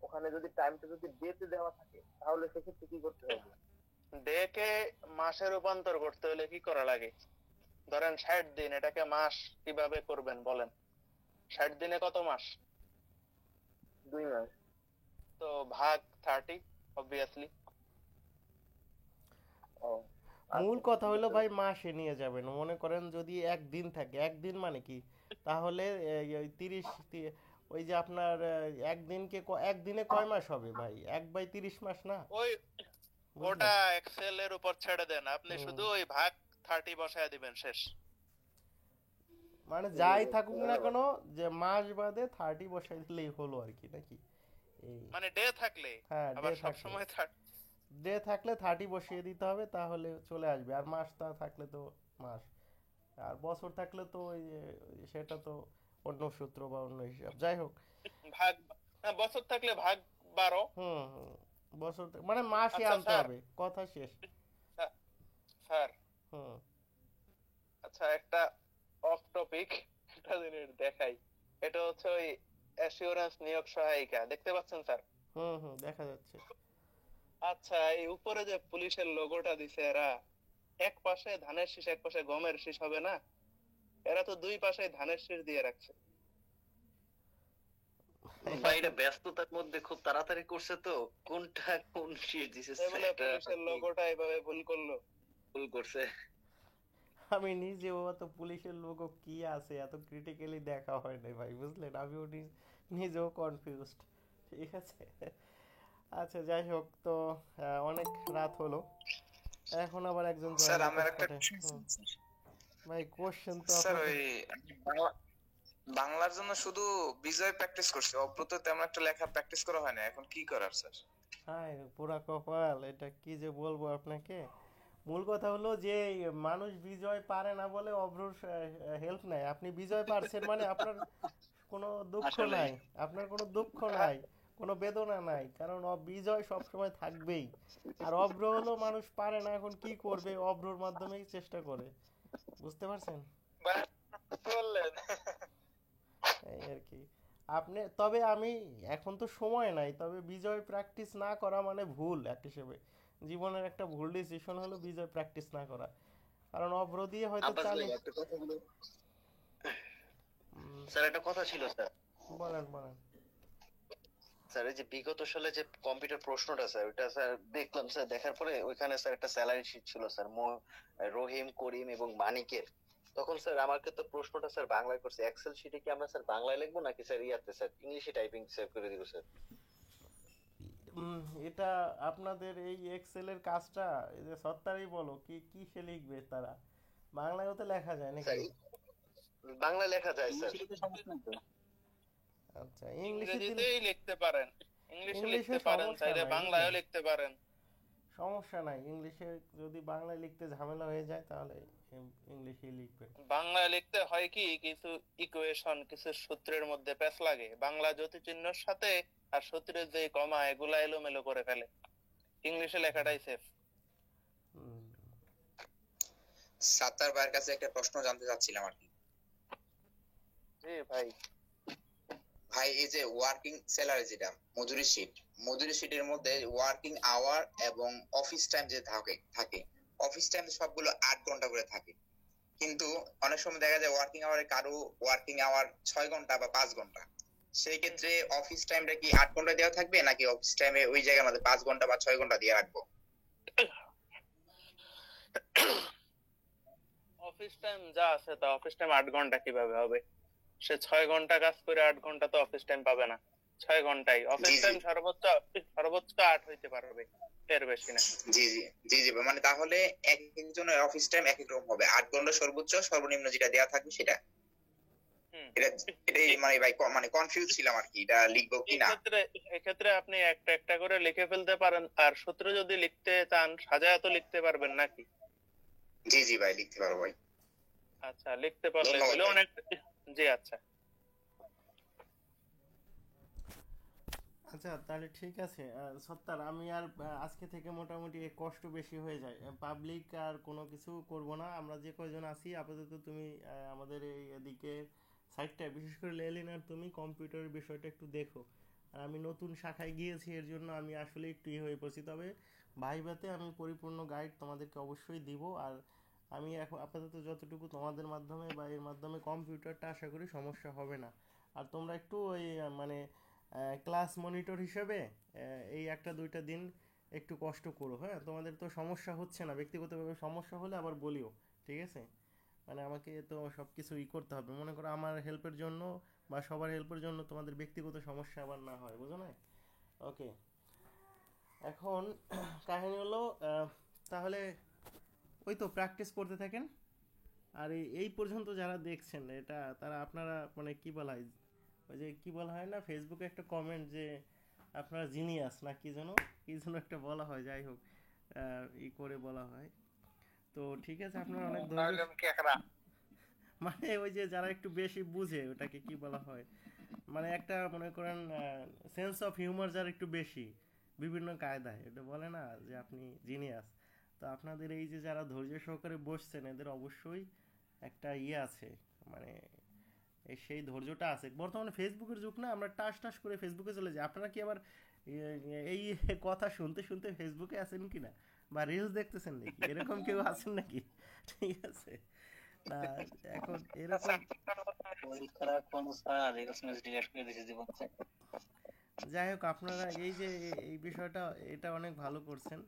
ওখানে যদি টাইমটা যদি ডেতে দেওয়া থাকে তাহলে সেক্ষেত্রে কি করতে হবে? ডে কে মাসে রূপান্তর করতে হলে কি করা লাগে? ধরেন 60 দিন, এটাকে মাস কিভাবে করবেন বলেন? 60 দিনে কত মাস? 2 মাস। তো ভাগ 30 অবভিয়াসলি। ও মূল কথা হলো ভাই মাসে নিয়ে যাবেন। মনে করেন যদি একদিন থাকে, একদিন মানে কি, তাহলে ওই 30 ওই যে আপনার একদিনে কয় মাস হবে ভাই? 1/30 মাস না? ওই বুঝলেন? ওটা এক্সেল এর উপর ছেড়ে দেন, আপনি শুধু ওই ভাগ 30 বসায় দিবেন, শেষ। মানে যাই থাকুক না কেন, যে মাস বাদে 30 বসাই দিলেই হলো আর কি, নাকি? এই মানে ডে থাকলে, হ্যাঁ, আবার ডে সব থাকলে, সময় ডে থাকলে 30 বসিয়ে দিতে হবে, তাহলে চলে আসবে। আর মাসটা থাকলে তো মাস, আর বছর থাকলে তো সেটা তো অন্য সূত্র বা অন্য হিসাব, যাই হোক। ভাগ, বছর থাকলে ভাগ 12। হুম, মানে মাসে আচ্ছা আনতে স্যার, হবে, কথা শেষ। স্যার হুম আচ্ছা, একটা অফ টপিক, একটা জিনিস দেখাই। এটা হচ্ছে ওই অ্যাসিওরেন্স নিয়োগ সহায়িকা, দেখতে পাচ্ছেন স্যার? দেখা যাচ্ছে। আচ্ছা, এই উপরে যে পুলিশের লোগোটা দিছে, এরা এক পাশে ধানের শীষ এক পাশে গমের শীষ হবে না? এরা তো দুই পাশে ধানের শীষ দিয়ে রাখছে। ভাই এটা ব্যস্ততার মধ্যে খুব তাড়াতাড়ি করছে, তো কোনটা কোন শীট দিছে এগুলো পুলিশের লোগোটা এভাবে ভুল করলো। ভুল করছে। আমি নিজেও অত পুলিশের লোগো কি আছে এত ক্রিটিক্যালি দেখা হয় নাই ভাই, বুঝলেন? আমিও নিজেও কনফিউজড। ঠিক আছে, আচ্ছা যাই হোক, তো অনেক রাত হলো, এখন আবার একজন স্যার জয়েন আমার একটা ভাই কোশ্চেন তো স্যার আপনাদের। ওই বাংলার জন্য শুধু বিজয় প্র্যাকটিস করছে, অব্রত তেমন একটা লেখা প্র্যাকটিস করা হয় না, এখন কি করার স্যার? হ্যাঁ, পুরা কপাল, এটা কি যে বলবো আপনাকে। মূল কথা হলো যে মানুষ বিজয় পারে না বলে অভ্রর হেল্প নেয়। আপনি বিজয় পারছেন মানে আপনার কোনো দুঃখ নাই, আপনার কোনো দুঃখ নাই, কোনো বেদনা নাই, কারণ বিজয় সবসময় থাকবেই। আর অভ্র হলো মানুষ পারে না, এখন কি করবে, অভ্রর মাধ্যমেই চেষ্টা করে, বুঝতে পারছেন? বললেন এই আর কি। তবে আমি এখন তো সময় নাই, তবে বিজয় প্র্যাকটিস না করা মানে ভুল এক হিসেবে, জীবনের একটা ভুল ডিসিশন হলো বিজয় প্র্যাকটিস না করা, কারণ অভ্র দিয়ে হয়তো আব্বাস ভাই একটা কথা বলুন স্যার, একটা কথা ছিল স্যার। বলেন। স্যার এই যে বিগত সালে যে কম্পিউটার প্রশ্নটা স্যার, ওটা স্যার দেখলাম স্যার, দেখার পরে ওইখানে স্যার একটা স্যালারি শিট ছিল স্যার, রহিম, করিম এবং মানিকের। তখন স্যার আমাকে তো প্রশ্নটা স্যার বাংলায় করছে, এক্সেল শিটে কি আমরা স্যার বাংলায় লিখবো নাকি স্যার ইয়াতে স্যার ইংলিশে টাইপিং সেভ করে দিব স্যার? এটা আপনাদের এই এক্সেল এর কাজটা, এই যে সত্তারই বলো, কি সে লিখবে তারা, বাংলায়ও তো লেখা যায় নাকি? বাংলায় লেখা যায় স্যার। আচ্ছা, ইংরেজিতেই লিখতে পারেন, ইংলিশে ইংলিশে লিখতে পারেন, সমস্যা চাইলে নাই, বাংলায়ও লিখতে পারেন। সমস্যা নাই। ইংলিশে যদি বাংলায় লিখতে ঝামেলা হয়ে যায় তাহলে ইংলিশেই লিখবেন। বাংলায় লিখতে হয় কি, কিছু ইকুয়েশন, কিছু সূত্রের মধ্যে প্যাচ লাগে, বাংলা জ্যোতি চিহ্নের সাথে আর সূত্রের যে কমা, এগুলা এলোমেলো করে ফেলে। ইংলিশে লেখাটাই সেফ। সাত্তার ভাইয়ের কাছে একটা প্রশ্ন জানতে চাচ্ছিলাম আর কি। জি ভাই। ভাই এই যে ওয়ার্কিং স্যালারি, যেটা মজুরি শীটের মধ্যে ওয়ার্কিং আওয়ার এবং অফিস টাইম যে থাকে অফিস টাইম সবগুলো 8 ঘন্টা করে থাকে, কিন্তু অনেক সময় দেখা যায় ওয়ার্কিং আওয়ারে কারো ওয়ার্কিং আওয়ার 6 ঘন্টা বা 5 ঘন্টা, সেই ক্ষেত্রে অফিস টাইমটা কি 8 ঘন্টা দেওয়া থাকবে নাকি অফিস টাইমে ওই জায়গার মধ্যে 5 ঘন্টা বা 6 ঘন্টা দিয়ে রাখবো? অফিস টাইম যা আছে তা অফিস টাইম 8 ঘন্টা কিভাবে হবে? সে 6 ঘন্টা কাজ করে 8 ঘন্টা তো অফিস টাইম পাবে না। 6 ঘন্টাই অফিস টাইম, সর্বোচ্চ 8 হইতে পারবে, এর বেশি না। জি, মানে তাহলে এক একজনের অফিস টাইম এক এক রকম হবে, 8 ঘন্টা সর্বোচ্চ, সর্বনিম্ন যেটা দেওয়া থাকবে সেটা। এটাই মানে ভাই মানে কনফিউজ ছিলাম আর কি, এটা লিখবো কি না। এক্ষেত্রে আপনি একটা একটা করে লিখে ফেলতে পারেন, আর সূত্র যদি লিখতে চান সাজায় তো লিখতে পারবেন নাকি? জি ভাই, লিখতে পারবো ভাই। আচ্ছা, লিখতে পারলে হলো অনেক। জি আচ্ছা তাহলে ঠিক আছে সত্তার, আমি আর আজকে থেকে মোটামুটি কষ্ট বেশি হয়ে যায়, পাবলিক আর কোনো কিছু করব না, আমরা যে কয়জন আছি আপাতত তুমি আমাদের এই এদিকে সাইটটা, বিশেষ করে লেলিন আর তুমি কম্পিউটারের বিষয়টা একটু দেখো, আর আমি নতুন শাখায় গিয়েছি, এর জন্য আমি আসলে একটু হয়ে পড়ছি। তবে ভাইভাতে আমি পরিপূর্ণ গাইড তোমাদেরকে অবশ্যই দিব। আর আমি এখন আপাতত যতটুকু তোমাদের মাধ্যমে বা এর মাধ্যমে কম্পিউটারটা আশা করি সমস্যা হবে না। আর তোমরা একটু ওই মানে ক্লাস মনিটর হিসেবে এই একটা দুইটা দিন একটু কষ্ট করো, হ্যাঁ? তোমাদের তো সমস্যা হচ্ছে না, ব্যক্তিগতভাবে সমস্যা হলে আবার বলিও, ঠিক আছে? মানে আমাকে তো সব কিছু করতে হবে, মনে করো আমার হেল্পের জন্য বা সবার হেল্পের জন্য তোমাদের ব্যক্তিগত সমস্যা আবার না হয়, বুঝো না? ওকে, এখন কাহিনী হলো তাহলে ওই তো প্র্যাকটিস করতে থাকেন। আর এই পর্যন্ত যারা দেখছেন এটা তারা আপনারা মানে কি বলা হয়, ওই যে কি বলা হয় না ফেসবুকে একটা কমেন্ট যে আপনারা জিনিয়াস না কি যেন একটা বলা হয়, যাই হোক করে বলা হয়। তো ঠিক আছে, আপনারা অনেক ধৈর্য, মানে ওই যে যারা একটু বেশি বুঝে ওটাকে কি বলা হয়, মানে একটা মনে করেন সেন্স অফ হিউমার যার একটু বেশি, বিভিন্ন কায়দায় এটা বলে না যে আপনি জিনিয়াস। তো আপনাদের এই যে যারা ধৈর্য সহকারে বসছেন এদের অবশ্যই একটা আছে, মানে সেই ধৈর্যটা আছে। বর্তমানে ফেসবুকের যুগ না, আমরা টাস টাস করে ফেসবুকে চলে যাই। আপনারা কি আবার এই কথা শুনতে শুনতে ফেসবুকে আছেন কি না, বা রিলস দেখতেছেন নাকি, এরকম কেউ আছেন নাকি? ঠিক আছে না, এখন এরকম যাই হোক, আপনারা এই যে এই বিষয়টা এটা অনেক ভালো করছেন।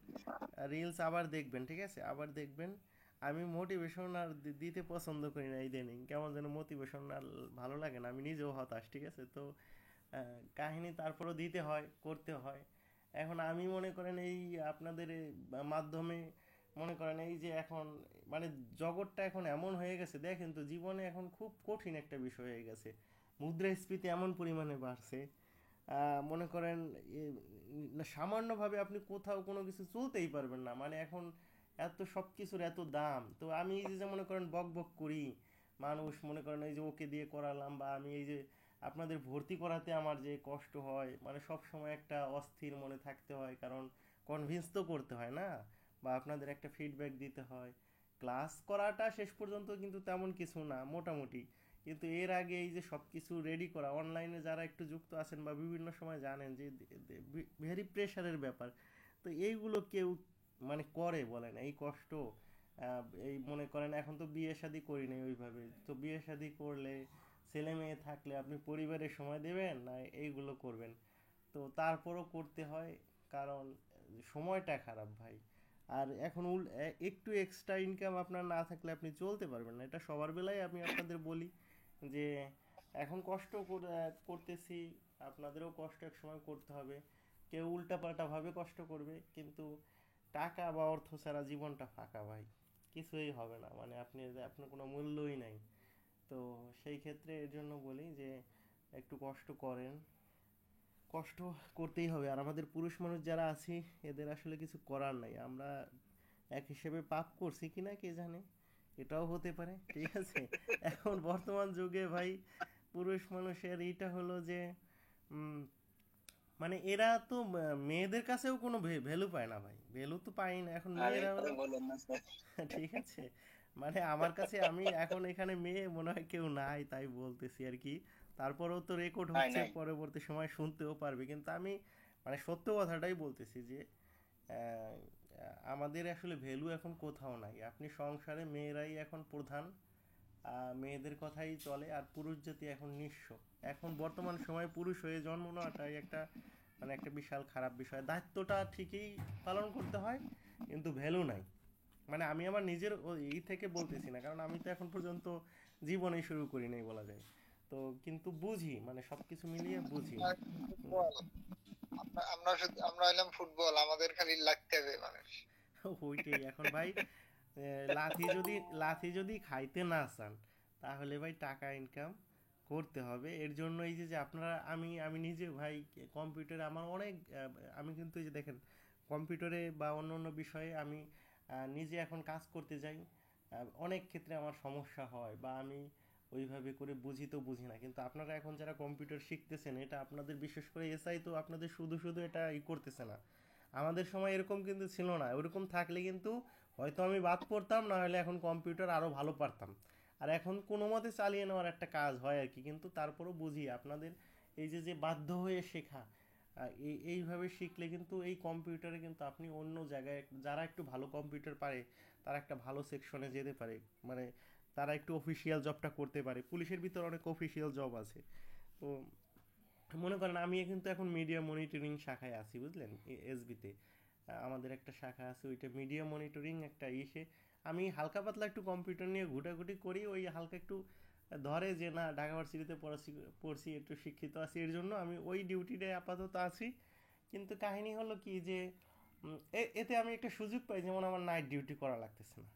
রিলস আবার দেখবেন, ঠিক আছে, আবার দেখবেন। আমি মোটিভেশন আর দিতে পছন্দ করি না ইদানিং, কেমন যেন মোটিভেশন আর ভালো লাগে না, আমি নিজেও হতাশ, ঠিক আছে? তো কাহিনী তারপরও দিতে হয়, করতে হয়। এখন আমি মনে করেন এই আপনাদের মাধ্যমে মনে করেন এই যে এখন মানে জগৎটা এখন এমন হয়ে গেছে, দেখেন তো জীবনে এখন খুব কঠিন একটা বিষয় হয়ে গেছে। মুদ্রাস্ফীতি এমন পরিমাণে বাড়ছে, মনে করেন সামান্যভাবে আপনি কোথাও কোনো কিছু চলতেই পারবেন না, মানে এখন এত সব কিছুর এত দাম। তো আমি এই যে মনে করেন বক বক করি, মানুষ মনে করেন এই যে ওকে দিয়ে করালাম, বা আমি এই যে আপনাদের ভর্তি করাতে আমার যে কষ্ট হয়, মানে সব সময় একটা অস্থির মনে থাকতে হয়, কারণ কনভিন্স তো করতে হয় না, বা আপনাদের একটা ফিডব্যাক দিতে হয়। ক্লাস করাটা শেষ পর্যন্ত কিন্তু তেমন কিছু না, মোটামুটি। কিন্তু এর আগে এই যে সব কিছু রেডি করা, অনলাইনে যারা একটু যুক্ত আছেন বা বিভিন্ন সময় জানেন যে ভেরি প্রেশারের ব্যাপার। তো এইগুলো কেউ মানে করে বলেন এই কষ্ট। এই মনে করেন এখন তো বিয়ে শাদী করি নাই ওইভাবে, তো বিয়ে শাদী করলে ছেলে মেয়ে থাকলে আপনি পরিবারের সময় দেবেন না এইগুলো করবেন? তো তারপরও করতে হয়, কারণ সময়টা খারাপ ভাই। আর এখন একটু এক্সট্রা ইনকাম আপনার না থাকলে আপনি চলতে পারবেন না, এটা সবার বেলায় আমি আপনাদের বলি যে এখন কষ্ট করতেছি, আপনাদেরও কষ্ট এক সময় করতে হবে। কেউ উল্টাপাল্টা ভাবে কষ্ট করবে, কিন্তু টাকা বা অর্থ ছাড়া জীবনটা ফাঁকা ভাই, কিছুই হবে না, মানে আপনার কোনো মূল্যই নাই। তো সেই ক্ষেত্রে এর জন্য বলি যে একটু কষ্ট করেন, কষ্ট করতেই হবে। আর আমাদের পুরুষ মানুষ যারা আছি এদের আসলে কিছু করার নাই, আমরা এক হিসেবে পাপ করছি কিনা কে জানে, এটাও হতে পারে, ঠিক আছে? এখন বর্তমান যুগে ভাই পুরুষ মানুষের এইটা হলো যে মানে এরা তো মেয়েদের কাছেও কোনো ভ্যালু পায় না ভাই, ভ্যালু তো পাই না এখন মেয়েরা, ঠিক আছে? মানে আমার কাছে আমি এখন এখানে মেয়ে মনে হয় কেউ নাই তাই বলতেছি আর কি, তারপরেও তো রেকর্ড হচ্ছে, পরবর্তী সময় শুনতেও পারবে। কিন্তু আমি মানে সত্য কথাটাই বলতেছি যে আমাদের আসলে ভ্যালু এখন কোথাও নাই। আপনি সংসারে মেয়েরাই এখন প্রধান, মেয়েদের কথাই চলে, আর পুরুষ জাতি এখন নিঃস্ব। এখন বর্তমান সময়ে পুরুষ হয়ে জন্ম নেওয়াটাই একটা মানে একটা বিশাল খারাপ বিষয়। দায়িত্বটা ঠিকই পালন করতে হয়, কিন্তু ভ্যালু নাই। মানে আমি আমার নিজের এই থেকে বলতেছি না, কারণ আমি তো এখন পর্যন্ত জীবনেই শুরু করি নাই বলা যায়। তো কিন্তু বুঝি, মানে সবকিছু মিলিয়ে বুঝি। আমরা হইলাম ফুটবল, আমাদের খালি লাগতে হবে মানুষ। ওইটাই এখন ভাই, লাথি যদি খাইতে না চান তাহলে ভাই টাকা ইনকাম করতে হবে। এর জন্য এই যে আপনারা আমি নিজে ভাই কম্পিউটারে আমার অনেক আমি কিন্তু এই যে দেখেন কম্পিউটারে বা অন্য অন্য বিষয়ে আমি নিজে এখন কাজ করতে যাই, অনেক ক্ষেত্রে আমার সমস্যা হয়, বা আমি ওইভাবে করে বুঝি না। কিন্তু আপনারা এখন যারা কম্পিউটার শিখতেছেন, এটা আপনাদের বিশেষ করে এসআই তো আপনাদের শুধু শুধু এটা করতেছে না। আমাদের সময় এরকম কিন্তু ছিল না, ওরকম থাকলে কিন্তু হয়তো আমি বাদ পড়তাম, না হলে এখন কম্পিউটার আরও ভালো পারতাম। আর এখন কোনো মতে চালিয়ে নেওয়ার একটা কাজ হয় আর কি। কিন্তু তারপরও বুঝি আপনাদের এই যে বাধ্য হয়ে শেখা, এইভাবে শিখলে কিন্তু এই কম্পিউটারে কিন্তু আপনি অন্য জায়গায় যারা একটু ভালো কম্পিউটার পারে তারা একটা ভালো সেকশনে যেতে পারে, মানে তারা একটু অফিসিয়াল জবটা করতে পারে। পুলিশের ভিতরে অনেক অফিসিয়াল জব আছে। তো মনে করেন আমি কিন্তু এখন মিডিয়া মনিটরিং শাখায় আছি, বুঝলেন, এসবিতে আমাদের একটা শাখা আছে, ওইটা মিডিয়া মনিটরিং একটা ইসে আমি হালকা পাতলা একটু কম্পিউটার নিয়ে ঘুটাঘুটি করি, ওই হালকা একটু ধরে যে না ঢাকা ভার্সিটিতে পড়ছি একটু শিক্ষিত আছি, এর জন্য আমি ওই ডিউটিটায় আপাতত আছি। কিন্তু কাহিনী হলো কি যে এতে আমি একটা সুযোগ পাই, যেমন আমার নাইট ডিউটি করা লাগতেছে না।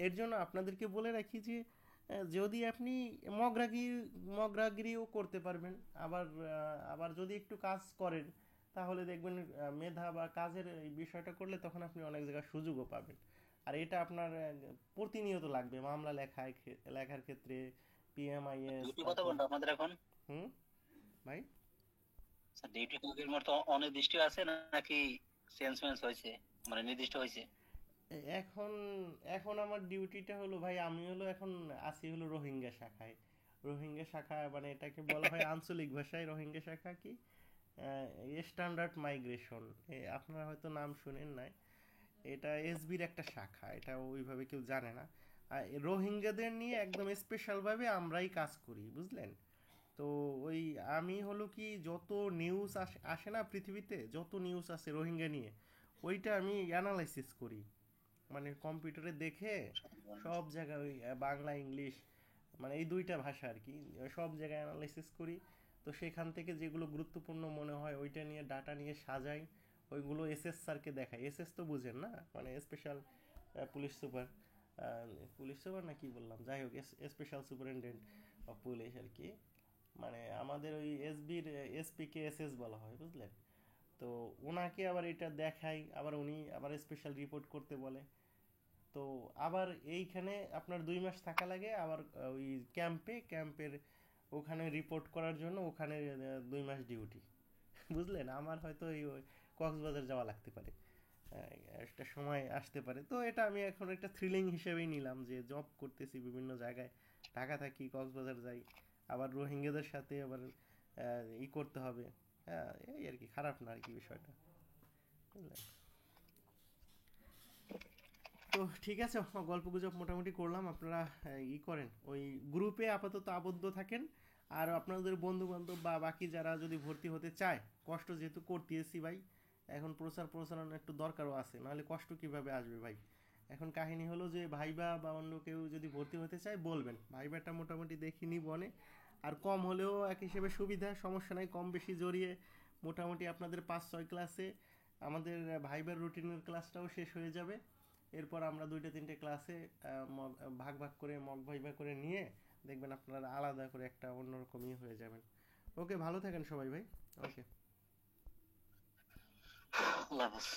এর জন্য আপনাদেরকে বলে রাখি যে যদি আপনি মগরাগিরিও করতে পারবেন, আবার যদি একটু কাজ করেন তাহলে দেখবেন মেধা বা কাজের এই বিষয়টা করলে তখন আপনি অনেক জায়গায় সুযোগও পাবেন। আর এটা আপনার প্রতিনিয়ত লাগবে মামলা লেখার ক্ষেত্রে, পিএমআইএস। ডিউটি কত ঘন্টা আপনাদের এখন? ভাই স্যার ডিউটি কাজের মতো অনির্দিষ্ট আছে নাকি চেঞ্জ হয়েছে, মানে নির্দিষ্ট হয়েছে? এখন এখন আমার ডিউটিটা হলো ভাই, আমি হলো এখন আছি হলো রোহিঙ্গা শাখায়। রোহিঙ্গা শাখা মানে এটাকে বলা হয় আঞ্চলিক ভাষায় রোহিঙ্গা শাখা কি স্ট্যান্ডার্ড মাইগ্রেশন, আপনারা হয়তো নাম শুনেন নাই। এটা এসবির একটা শাখা, এটা ওইভাবে কেউ জানে না। আর রোহিঙ্গাদের নিয়ে একদম স্পেশালভাবে আমরাই কাজ করি, বুঝলেন। তো ওই আমি হলো কি যত নিউজ আসে না পৃথিবীতে, যত নিউজ আছে রোহিঙ্গা নিয়ে, ওইটা আমি অ্যানালাইসিস করি, মানে কম্পিউটারে দেখে সব জায়গায় ওই বাংলা ইংলিশ মানে এই দুইটা ভাষা আর কি, সব জায়গায় অ্যানালাইসিস করি। তো সেখান থেকে যেগুলো গুরুত্বপূর্ণ মনে হয় ওইটা নিয়ে ডাটা নিয়ে সাজাই, ওইগুলো এসএস স্যারকে দেখাই। এসএস তো বুঝেন না, মানে special police super, police super না কি বললাম, যাই হোক স্পেশাল সুপারিনটেন্ডেন্ট অফ পুলিশ আর কি, মানে আমাদের ওই এসবির এসপিকে এসএস বলা হয়, বুঝলেন। তো ওনাকে আবার এটা দেখাই, আবার উনি আবার স্পেশাল রিপোর্ট করতে বলে। তো আবার এইখানে আপনার 2 মাস থাকা লাগে, আবার ওই ক্যাম্পের ওখানে রিপোর্ট করার জন্য ওখানে 2 মাস ডিউটি, বুঝলেন। আমার হয়তো এই কক্সবাজার যাওয়া লাগতে পারে, একটা সময় আসতে পারে। তো এটা আমি এখন একটা থ্রিলিং হিসেবেই নিলাম যে জব করতেছি বিভিন্ন জায়গায়, ঢাকা থাকি কক্সবাজার যাই, আবার রোহিঙ্গাদের সাথে আবার করতে হবে। হ্যাঁ এই আর কি, খারাপ না আর কি বিষয়টা, বুঝলেন। তো ঠিক আছে, গল্প গুজব মোটামুটি করলাম। আপনারা করেন ওই গ্রুপে আপাতত আবদ্ধ থাকেন, আর আপনাদের বন্ধু বান্ধব বা বাকি যারা যদি ভর্তি হতে চায়, কষ্ট যেহেতু করতেছি ভাই, এখন প্রচারণা একটু দরকারও আছে, নাহলে কষ্ট কিভাবে আসবে ভাই। এখন কাহিনী হলো যে ভাইবা বা অন্য কেউ যদি ভর্তি হতে চায় বলবেন, ভাইবাটা মোটামুটি দেখিনি বনে, আর কম হলেও এক হিসেবে সুবিধা, সমস্যা নাই, কম বেশি জড়িয়ে মোটামুটি আপনাদের 5-6 ক্লাসে আমাদের ভাইবার রুটিনের ক্লাসটাও শেষ হয়ে যাবে। এরপর আমরা 2-3টে ক্লাসে ভাগ করে মক ভাইবা করে নিয়ে দেখবেন আপনারা আলাদা করে একটা অন্যরকমই হয়ে যাবেন। ওকে, ভালো থাকেন সবাই ভাই। ওকে, আল্লাহ হাফেজ।